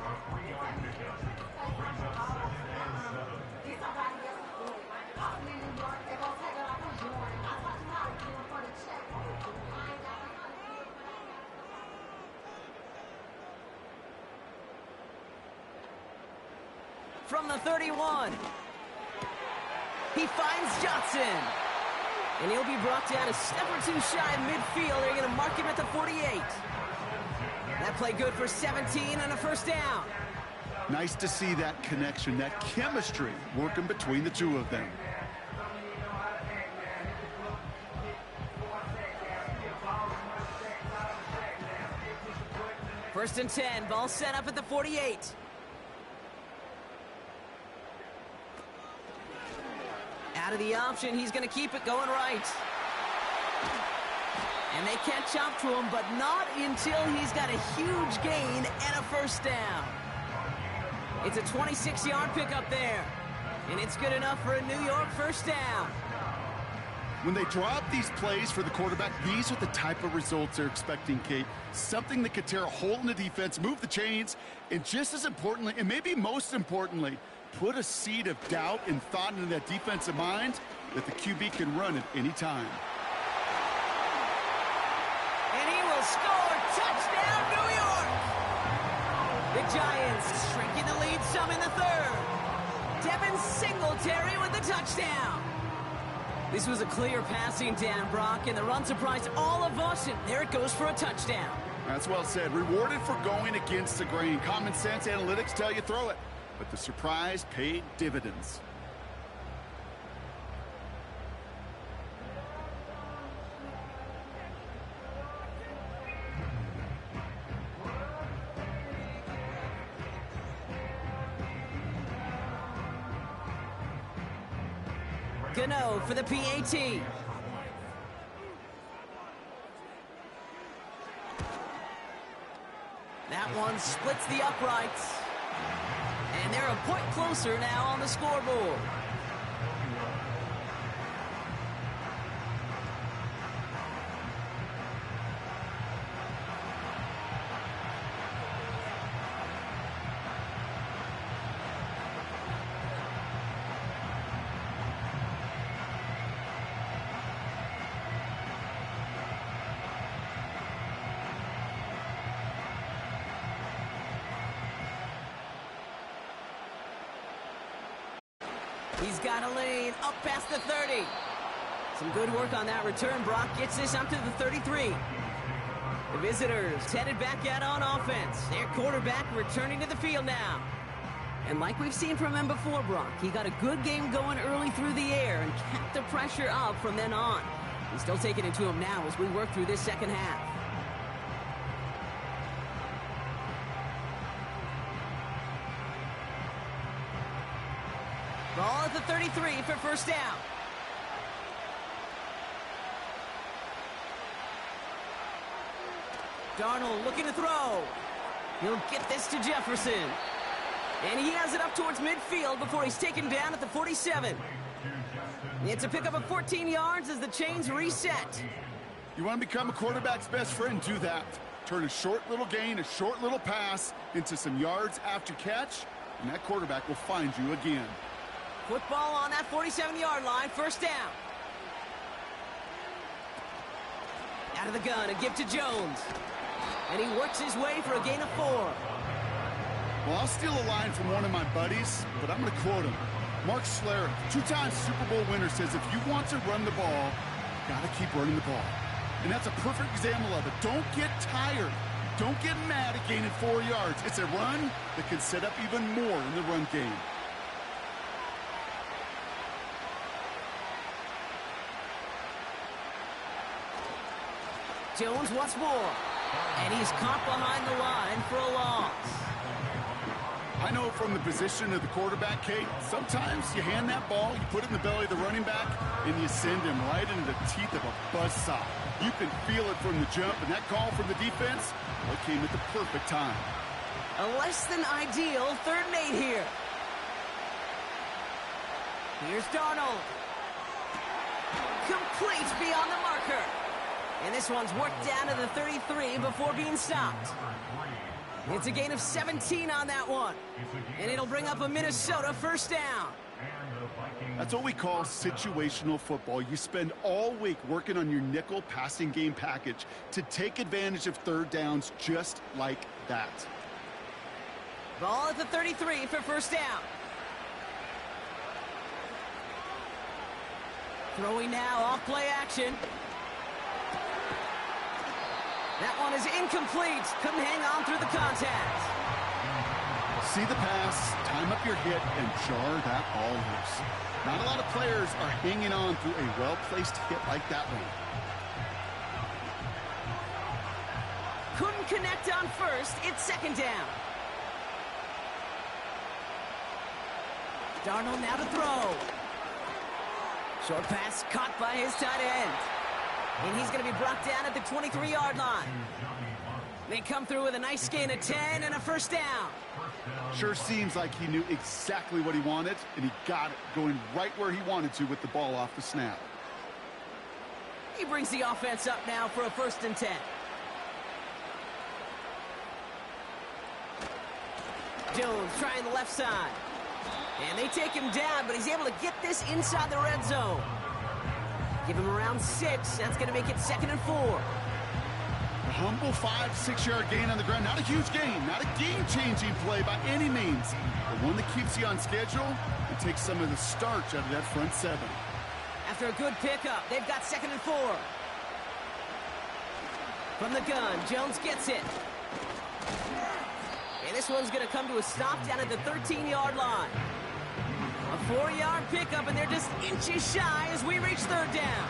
From the 31. He finds Johnson. And he'll be brought down a step or two shy of midfield. They're going to mark him at the 48. That play good for 17 and a 1st down. Nice to see that connection, that chemistry working between the two of them. First and 10, ball set up at the 48. Out of the option, he's going to keep it going right. And they catch up to him, but not until he's got a huge gain and a 1st down. It's a 26-yard pickup there. And it's good enough for a New York 1st down. When they drop these plays for the quarterback, these are the type of results they're expecting, Kate. Something that could tear a hole in the defense, move the chains, and just as importantly, and maybe most importantly, put a seed of doubt and thought into that defensive mind that the QB can run at any time. And he will score. Touchdown, New York! The Giants shrinking the lead some in the 3rd. Devin Singletary with the touchdown. This was a clear passing down, Brock, and the run surprised all of us, and there it goes for a touchdown. That's well said. Rewarded for going against the grain. Common sense analytics tell you throw it, but the surprise paid dividends. Gano for the PAT. That one splits the uprights. And they're a point closer now on the scoreboard. He's got a lane up past the 30. Some good work on that return. Brock gets this up to the 33. The visitors headed back out on offense. Their quarterback returning to the field now. And like we've seen from him before, Brock, he got a good game going early through the air and kept the pressure up from then on. He's still taking it to him now as we work through this second half. Ball at the 33 for first down. Darnold looking to throw. He'll get this to Jefferson. And he has it up towards midfield before he's taken down at the 47. It's a pickup of 14 yards as the chains reset. You want to become a quarterback's best friend, do that. Turn a short little gain, a short little pass into some yards after catch, and that quarterback will find you again. Football on that 47-yard line, first down. Out of the gun, a give to Jones. And he works his way for a gain of 4. Well, I'll steal a line from one of my buddies, but I'm going to quote him. Mark Schlereth, two-time Super Bowl winner, says if you want to run the ball, you got to keep running the ball. And that's a perfect example of it. Don't get tired. Don't get mad at gaining 4 yards. It's a run that can set up even more in the run game. Jones once more. And he's caught behind the line for a loss. I know from the position of the quarterback, Kate, sometimes you hand that ball, you put it in the belly of the running back, and you send him right into the teeth of a buzzsaw. You can feel it from the jump, and that call from the defense, well, it came at the perfect time. A less than ideal 3rd and 8 here. Here's Darnold. Complete beyond the marker. And this one's worked down to the 33 before being stopped. It's a gain of 17 on that one. And it'll bring up a Minnesota first down. That's what we call situational football. You spend all week working on your nickel passing game package to take advantage of 3rd downs just like that. Ball at the 33 for first down. Throwing now, off play action. That one is incomplete. Couldn't hang on through the contact. See the pass, time up your hit, and jar that ball loose. Not a lot of players are hanging on through a well-placed hit like that one. Couldn't connect on first. It's 2nd down. Darnold now to throw. Short pass caught by his tight end. And he's going to be brought down at the 23-yard line. They come through with a nice gain of 10 and a first down. Sure seems like he knew exactly what he wanted, and he got it, going right where he wanted to with the ball off the snap. He brings the offense up now for a 1st and 10. Jones trying the left side. And they take him down, but he's able to get this inside the red zone. Give him around 6. That's going to make it 2nd and 4. A humble 5-6 yard gain on the ground. Not a huge gain, not a game-changing play by any means, but one that keeps you on schedule and takes some of the starch out of that front 7. After a good pickup, they've got 2nd and 4. From the gun, Jones gets it. And this one's going to come to a stop down at the 13-yard line. A 4-yard pickup, and they're just inches shy as we reach 3rd down.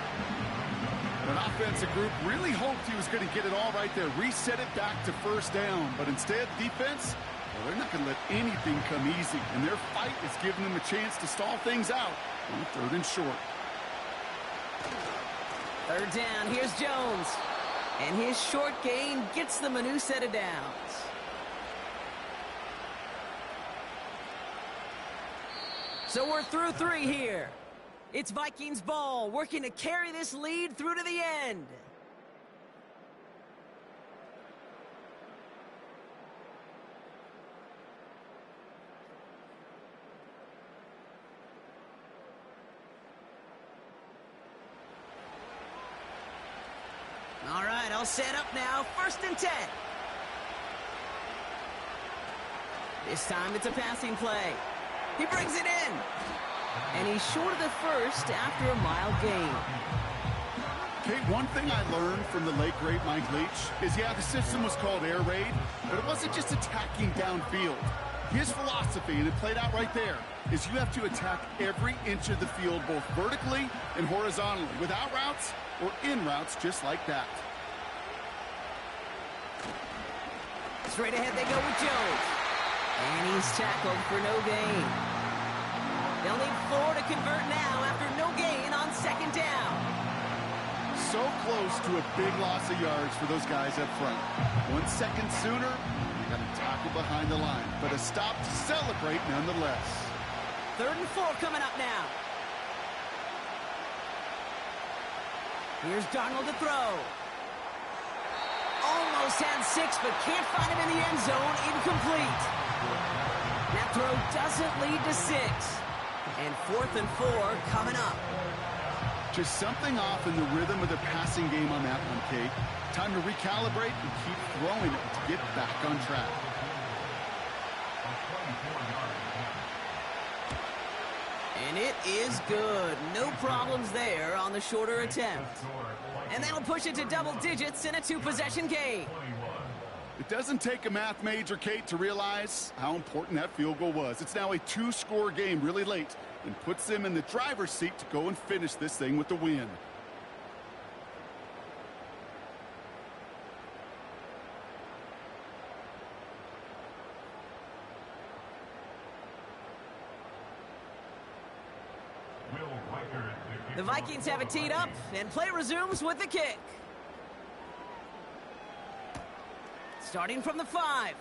An offensive group really hoped he was going to get it all right there, reset it back to first down. But instead, defense, well, they're not going to let anything come easy. And their fight is giving them a chance to stall things out on 3rd and short. 3rd down, here's Jones. And his short gain gets them a new set of downs. So we're through 3 here. It's Vikings ball, working to carry this lead through to the end. All right, all set up now. 1st and 10. This time it's a passing play. He brings it in. And he's short of the first after a mild gain. Kate, one thing I learned from the late, great Mike Leach is, yeah, the system was called air raid, but it wasn't just attacking downfield. His philosophy, and it played out right there, is you have to attack every inch of the field, both vertically and horizontally, without routes or in routes just like that. Straight ahead they go with Jones. And he's tackled for no gain. They'll need 4 to convert now after no gain on 2nd down. so close to a big loss of yards for those guys up front. 1 second sooner, you got to tackle behind the line. But a stop to celebrate nonetheless. 3rd and 4 coming up now. Here's Darnold to throw. Almost had 6, but can't find him in the end zone. Incomplete. That throw doesn't lead to 6. And 4th and 4 coming up. Just something off in the rhythm of the passing game on that one, Kate. Time to recalibrate and keep throwing it to get back on track. And it is good. No problems there on the shorter attempt. And that'll push it to double digits in a 2-possession game. It doesn't take a math major, Kate, to realize how important that field goal was. It's now a 2-score game really late and puts them in the driver's seat to go and finish this thing with the win. The Vikings have it teed up, and play resumes with the kick. Starting from the 5.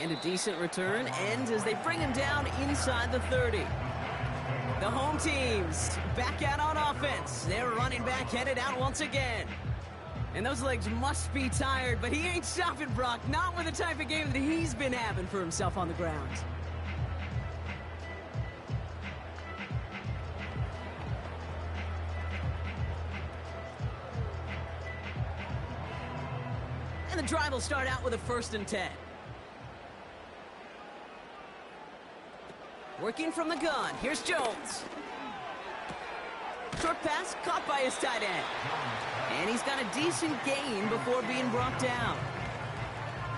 And a decent return ends as they bring him down inside the 30. The home teams back out on offense. Their running back headed out once again. And those legs must be tired, but he ain't stopping, Brock. Not with the type of game that he's been having for himself on the ground. And the drive will start out with a 1st and 10. Working from the gun. Here's Jones. Short pass caught by his tight end. And he's got a decent gain before being brought down.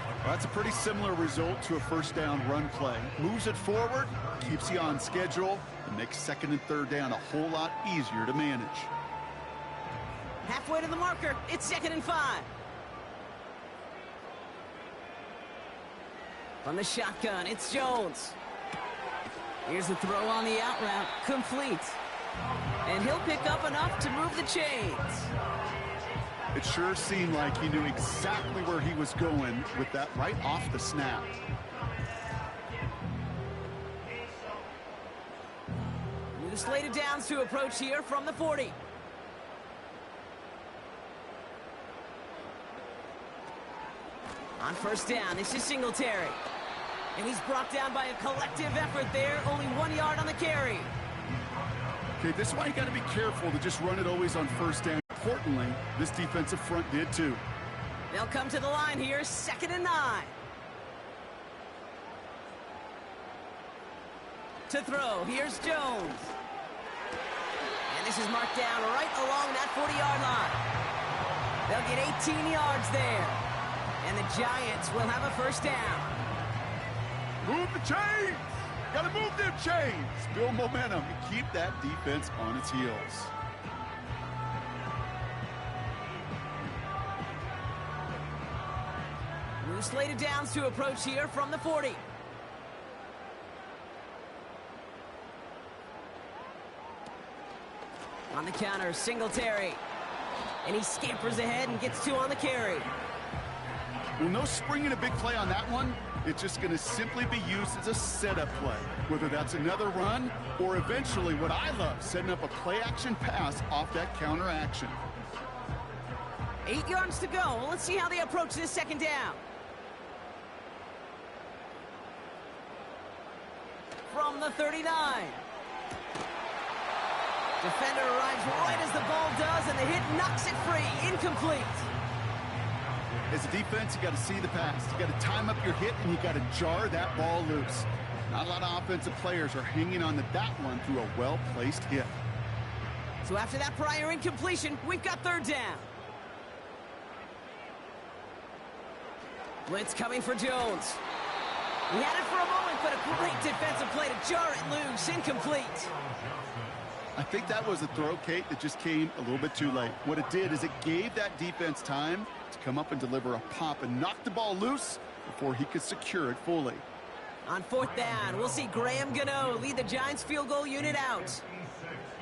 Well, that's a pretty similar result to a 1st down run play. Moves it forward, keeps you on schedule, and makes 2nd and 3rd down a whole lot easier to manage. Halfway to the marker. It's 2nd and 5. From the shotgun, it's Jones. Here's the throw on the out route. Complete. And he'll pick up enough to move the chains. It sure seemed like he knew exactly where he was going with that right off the snap. New slated downs to approach here from the 40. On 1st down, this is Singletary. And he's brought down by a collective effort there. Only 1 yard on the carry. Okay, this is why you got to be careful to just run it always on 1st down. Importantly, this defensive front did too. They'll come to the line here, 2nd and 9. To throw, here's Jones. And this is marked down right along that 40-yard line. They'll get 18 yards there. And the Giants will have a 1st down. Move the chains! Got to move them chains! Build momentum and keep that defense on its heels. New slated downs to approach here from the 40. On the counter, Singletary. And he scampers ahead and gets 2 on the carry. Well, no springing a big play on that one. It's just going to simply be used as a setup play, whether that's another run or eventually what I love, setting up a play-action pass off that counter action. 8 yards to go. Well, let's see how they approach this 2nd down. From the 39. Defender arrives right as the ball does, and the hit knocks it free. Incomplete. As a defense, you got to see the pass. You got to time up your hit, and you got to jar that ball loose. Not a lot of offensive players are hanging on to that one through a well-placed hit. So after that prior incompletion, we've got 3rd down. Blitz coming for Jones. He had it for a moment, but a great defensive play to jar it loose. Incomplete. I think that was a throw, Kate, that just came a little bit too late. What it did is it gave that defense time to come up and deliver a pop and knock the ball loose before he could secure it fully. On 4th down, we'll see Graham Gano lead the Giants field goal unit out.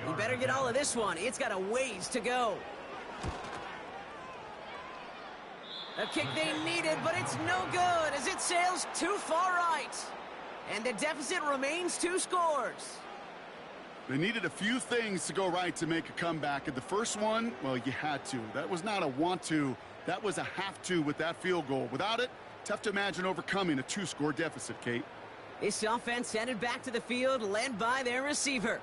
He better get all of this one. It's got a ways to go. A kick they needed, but it's no good as it sails too far right. And the deficit remains 2 scores. They needed a few things to go right to make a comeback. And the first one, well, you had to. That was not a want to. That was a have to with that field goal. Without it, tough to imagine overcoming a 2-score deficit, Kate. This offense headed back to the field, led by their receiver.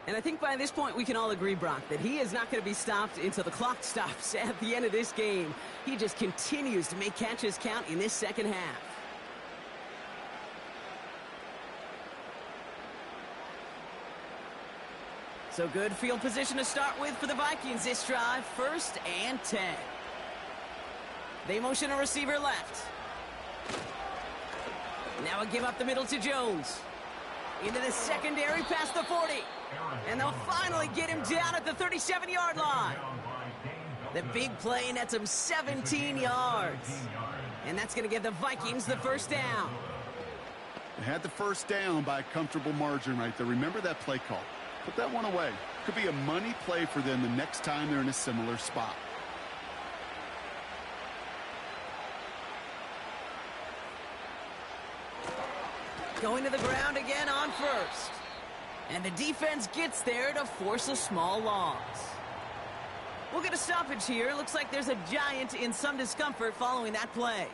And I think by this point we can all agree, Brock, that he is not going to be stopped until the clock stops at the end of this game. He just continues to make catches count in this second half. So good field position to start with for the Vikings this drive. 1st and 10. They motion a receiver left. Now a give up the middle to Jones. Into the secondary past the 40. And they'll finally get him down at the 37-yard line. The big play nets him 17 yards. And that's going to give the Vikings the first down. They had the first down by a comfortable margin right there. Remember that play call. Put that one away. Could be a money play for them the next time they're in a similar spot. Going to the ground again on 1st. And the defense gets there to force a small loss. We'll get a stoppage here. Looks like there's a Giant in some discomfort following that play.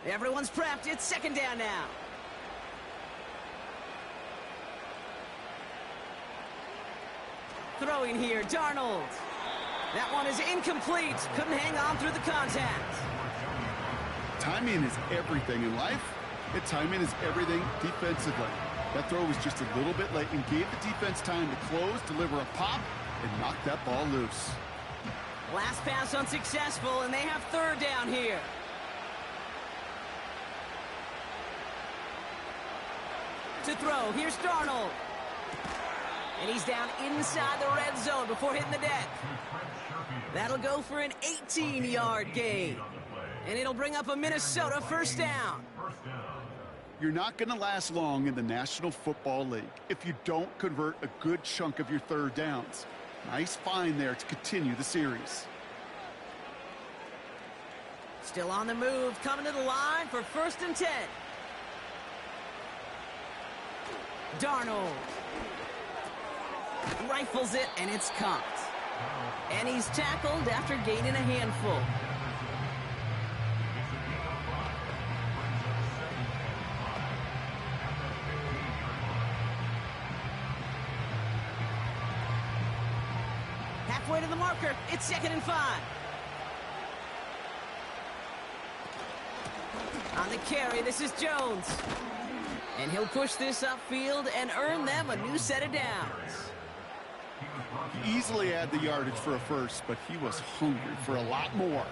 Everyone's prepped. It's 2nd down now. Throwing here, Darnold. That one is incomplete. Couldn't hang on through the contact. Timing is everything in life. And timing is everything defensively. That throw was just a little bit late and gave the defense time to close, deliver a pop, and knock that ball loose. Last pass unsuccessful, and they have 3rd down here. To throw, here's Darnold. And he's down inside the red zone before hitting the deck. That'll go for an 18-yard gain. And it'll bring up a Minnesota first down. You're not going to last long in the National Football League if you don't convert a good chunk of your 3rd downs. Nice find there to continue the series. Still on the move, coming to the line for 1st and 10. Darnold rifles it, and it's caught. And he's tackled after gaining a handful. Halfway to the marker, it's 2nd and 5. On the carry, this is Jones. And he'll push this upfield and earn them a new set of downs. He easily had the yardage for a first, but he was hungry for a lot more.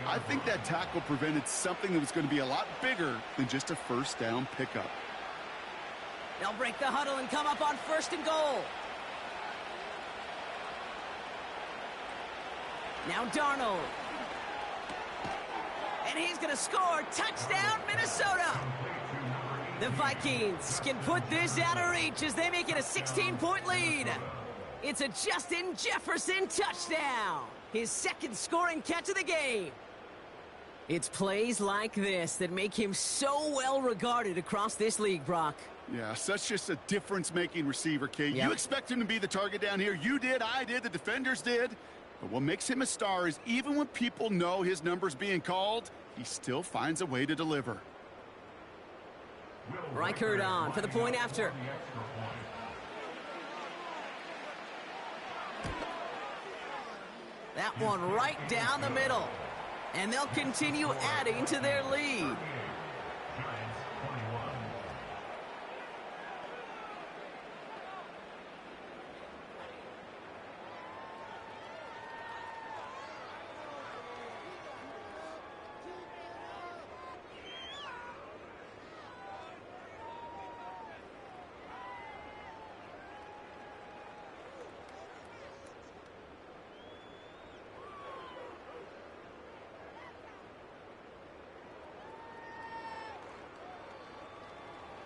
I think that tackle prevented something that was going to be a lot bigger than just a 1st down pickup. They'll break the huddle and come up on 1st and goal. Now Darnold. And he's going to score. Touchdown, Minnesota. The Vikings can put this out of reach as they make it a 16-point lead. It's a Justin Jefferson touchdown. His 2nd scoring catch of the game. It's plays like this that make him so well regarded across this league, Brock. Yeah, such just a difference-making receiver, Kate. Yep. You expect him to be the target down here. You did, I did, the defenders did. But what makes him a star is even when people know his number's being called, he still finds a way to deliver. Reichert on for the point after. That one right down the middle. And they'll continue adding to their lead.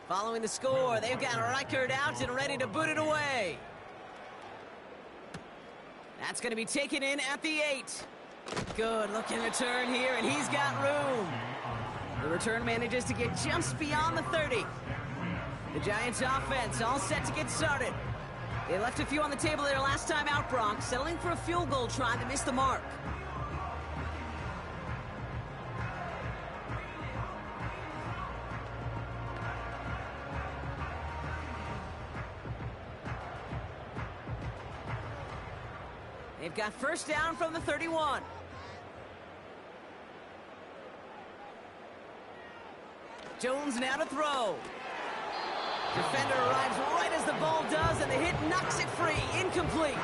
Following the score, they've got a record out and ready to boot it away. That's going to be taken in at the 8. Good looking return here, and he's got room. The return manages to get just beyond the 30. The Giants offense all set to get started. They left a few on the table their last time out, Bronx, settling for a field goal try that missed the mark. They've got first down from the 31. Jones now to throw. Defender arrives right as the ball does, and the hit knocks it free. Incomplete.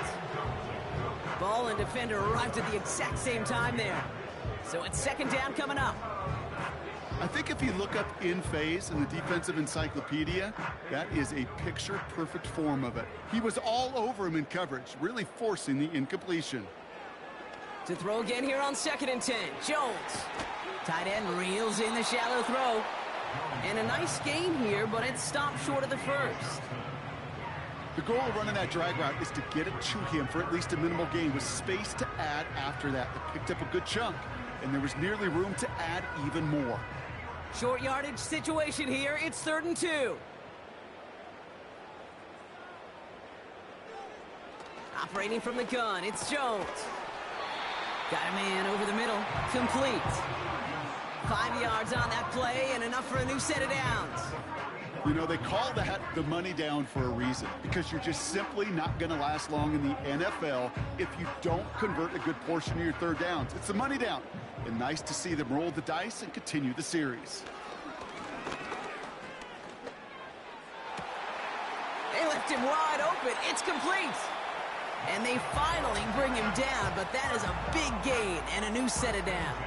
Ball and defender arrived at the exact same time there. So it's second down coming up. I think if you look up in phase in the defensive encyclopedia, that is a picture-perfect form of it. He was all over him in coverage, really forcing the incompletion. To throw again here on 2nd and 10. Jones. Tight end reels in the shallow throw. And a nice gain here, but it stopped short of the first. The goal of running that drag route is to get it to him for at least a minimal gain with space to add after that. They picked up a good chunk, and there was nearly room to add even more. Short yardage situation here. It's 3rd and 2. Operating from the gun, it's Jones. Got a man over the middle. Complete. 5 yards on that play and enough for a new set of downs. You know, they call that the money down for a reason, because you're just simply not going to last long in the NFL if you don't convert a good portion of your third downs. It's the money down. And nice to see them roll the dice and continue the series. They left him wide open. It's complete. And they finally bring him down, but that is a big gain and a new set of downs.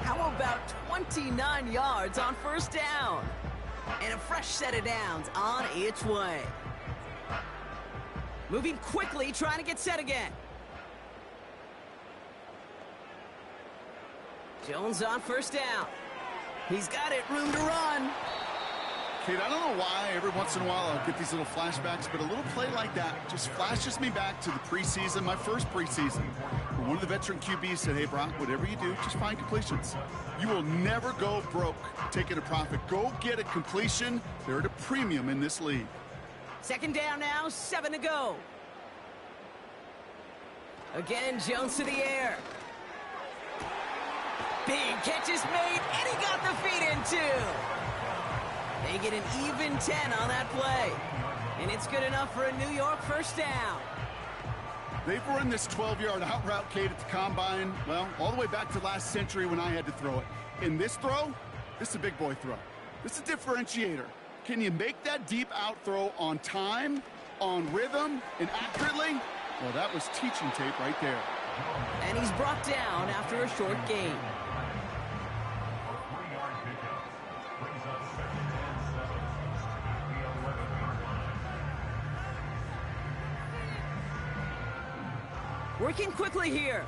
How about 29 yards on first down? And a fresh set of downs on its way. Moving quickly, trying to get set again. Jones on first down. He's got it, room to run. Kate, I don't know why every once in a while I'll get these little flashbacks, but a little play like that just flashes me back to the preseason, my first preseason. One of the veteran QBs said, hey, Brock, whatever you do, just find completions. You will never go broke taking a profit. Go get a completion. They're at a premium in this league. Second down now, 7 to go. Again, Jones to the air. Big catch is made, and he got the feet in too. They get an even 10 on that play. And it's good enough for a New York first down. They've run this 12-yard out route, Kate, at the combine, well, all the way back to last century when I had to throw it. In this throw, this is a big boy throw. This is a differentiator. Can you make that deep out throw on time, on rhythm, and accurately? Well, that was teaching tape right there. And he's brought down after a short gain. Working quickly here.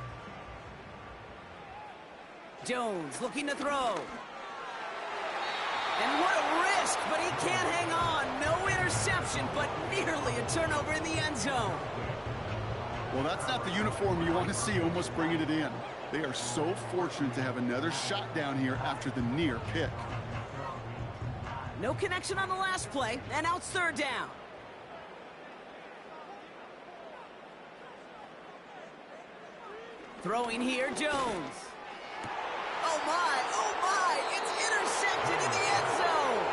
Jones looking to throw. And what a risk, but he can't hang on. No interception, but nearly a turnover in the end zone. Well, that's not the uniform you want to see almost bringing it in. They are so fortunate to have another shot down here after the near pick. No connection on the last play, and now it's third down. Throwing here, Jones. Oh my, it's intercepted in the end zone.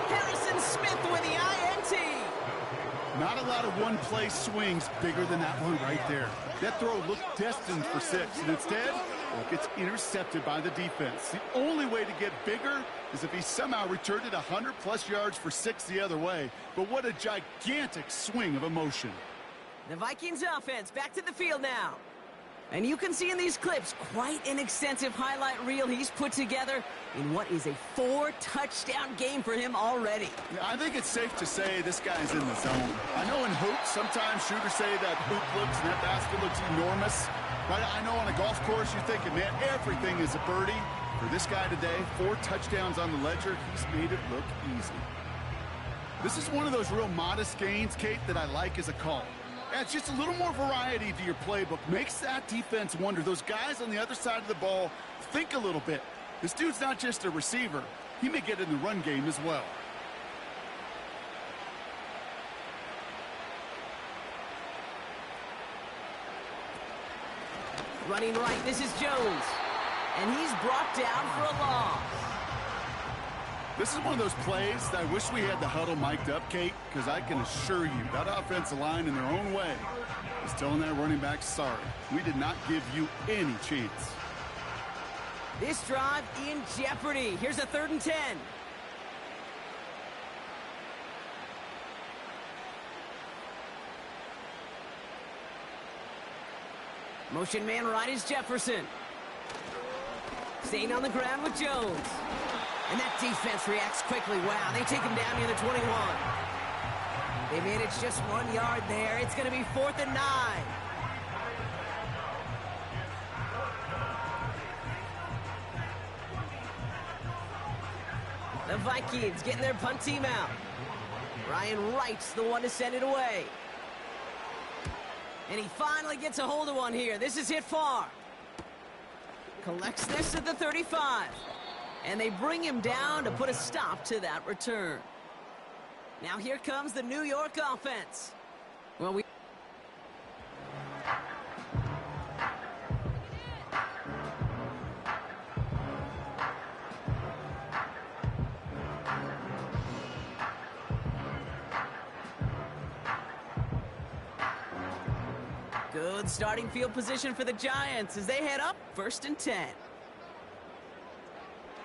Harrison Smith with the INT. Not a lot of one-play swings bigger than that one right there. That throw looked destined for 6, and instead, it gets intercepted by the defense. The only way to get bigger is if he somehow returned it 100-plus yards for 6 the other way. But what a gigantic swing of emotion. The Vikings offense back to the field now. And you can see in these clips quite an extensive highlight reel he's put together in what is a 4-touchdown game for him already. Yeah, I think it's safe to say this guy's in the zone. I know in hoops, sometimes shooters say that hoop looks and that basket looks enormous. Right? I know on a golf course you're thinking, man, everything is a birdie. For this guy today, 4 touchdowns on the ledger. He's made it look easy. This is one of those real modest gains, Kate, that I like as a call. Yeah, it's just a little more variety to your playbook. Makes that defense wonder. Those guys on the other side of the ball think a little bit. This dude's not just a receiver. He may get in the run game as well. Running right, this is Jones. And he's brought down for a loss. This is one of those plays that I wish we had the huddle mic'd up, Kate, because I can assure you that offensive line in their own way is telling that running back, sorry, we did not give you any chance. This drive in jeopardy. Here's a 3rd and 10. Motion man right is Jefferson. Staying on the ground with Jones. And that defense reacts quickly. Wow, they take him down near the 21. They made it just 1 yard there. It's going to be 4th and 9. The Vikings getting their punt team out. Ryan Wright's the one to send it away. And he finally gets a hold of one here. This is hit far. Collects this at the 35. And they bring him down to put a stop to that return. Now here comes the New York offense. Well, good starting field position for the Giants as they head up 1st and 10.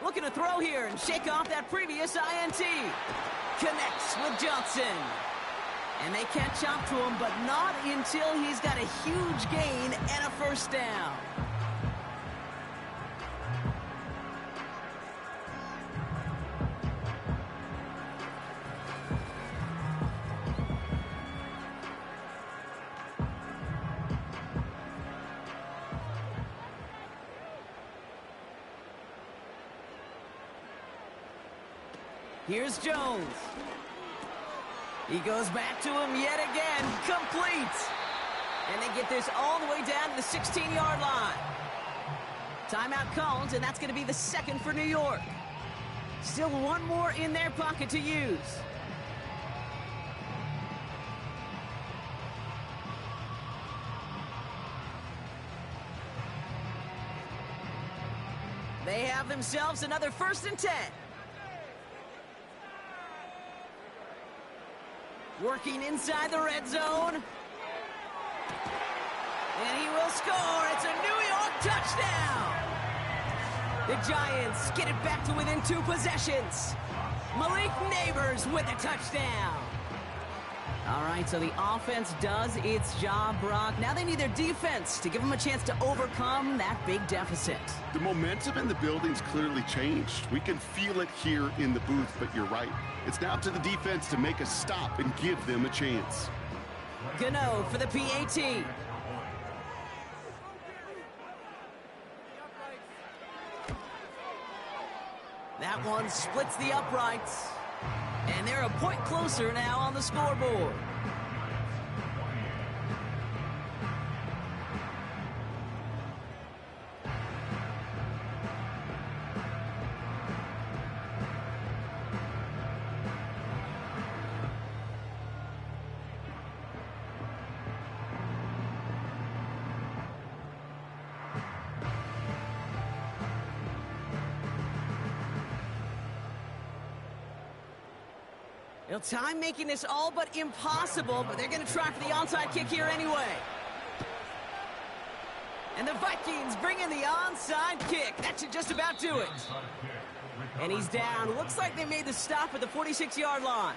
Looking to throw here and shake off that previous INT. Connects with Johnson. And they catch up to him, but not until he's got a huge gain and a 1st down. Here's Jones. He goes back to him yet again. Complete. And they get this all the way down to the 16-yard line. Timeout called, and that's going to be the 2nd for New York. Still one more in their pocket to use. They have themselves another 1st and 10. Working inside the red zone. And he will score. It's a New York touchdown. The Giants get it back to within 2 possessions. Malik Neighbors with a touchdown. All right, so the offense does its job, Brock. Now they need their defense to give them a chance to overcome that big deficit. The momentum in the building's clearly changed. We can feel it here in the booth, but you're right. It's now to the defense to make a stop and give them a chance. Gano for the PAT. That one splits the uprights. And they're a point closer now on the scoreboard. Well, time making this all but impossible, but they're going to try for the onside kick here anyway. And the Vikings bring in the onside kick. That should just about do it. And he's down. Looks like they made the stop at the 46-yard line.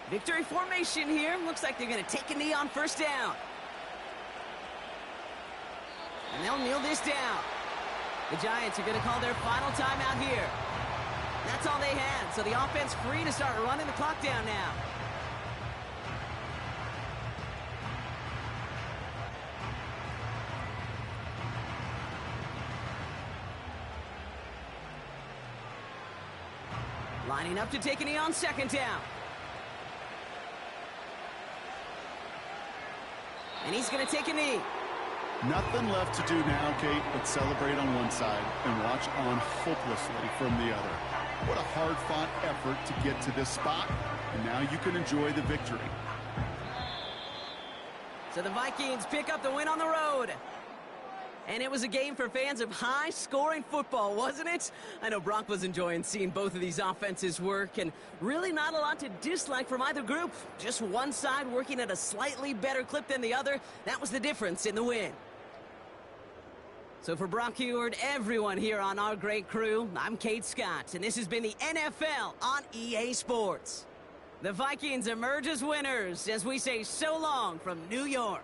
Victory formation here. Looks like they're going to take a knee on 1st down. And they'll kneel this down. The Giants are going to call their final timeout here. That's all they had, so the offense free to start running the clock down now. Lining up to take a knee on second down. And he's going to take a knee. Nothing left to do now, Kate, but celebrate on one side and watch on hopelessly from the other. What a hard-fought effort to get to this spot, and now you can enjoy the victory. So the Vikings pick up the win on the road. And it was a game for fans of high-scoring football, wasn't it? I know Brock was enjoying seeing both of these offenses work, and really not a lot to dislike from either group. Just one side working at a slightly better clip than the other. That was the difference in the win. So for Brock Heward, everyone here on our great crew, I'm Kate Scott, and this has been the NFL on EA Sports. The Vikings emerge as winners as we say so long from New York.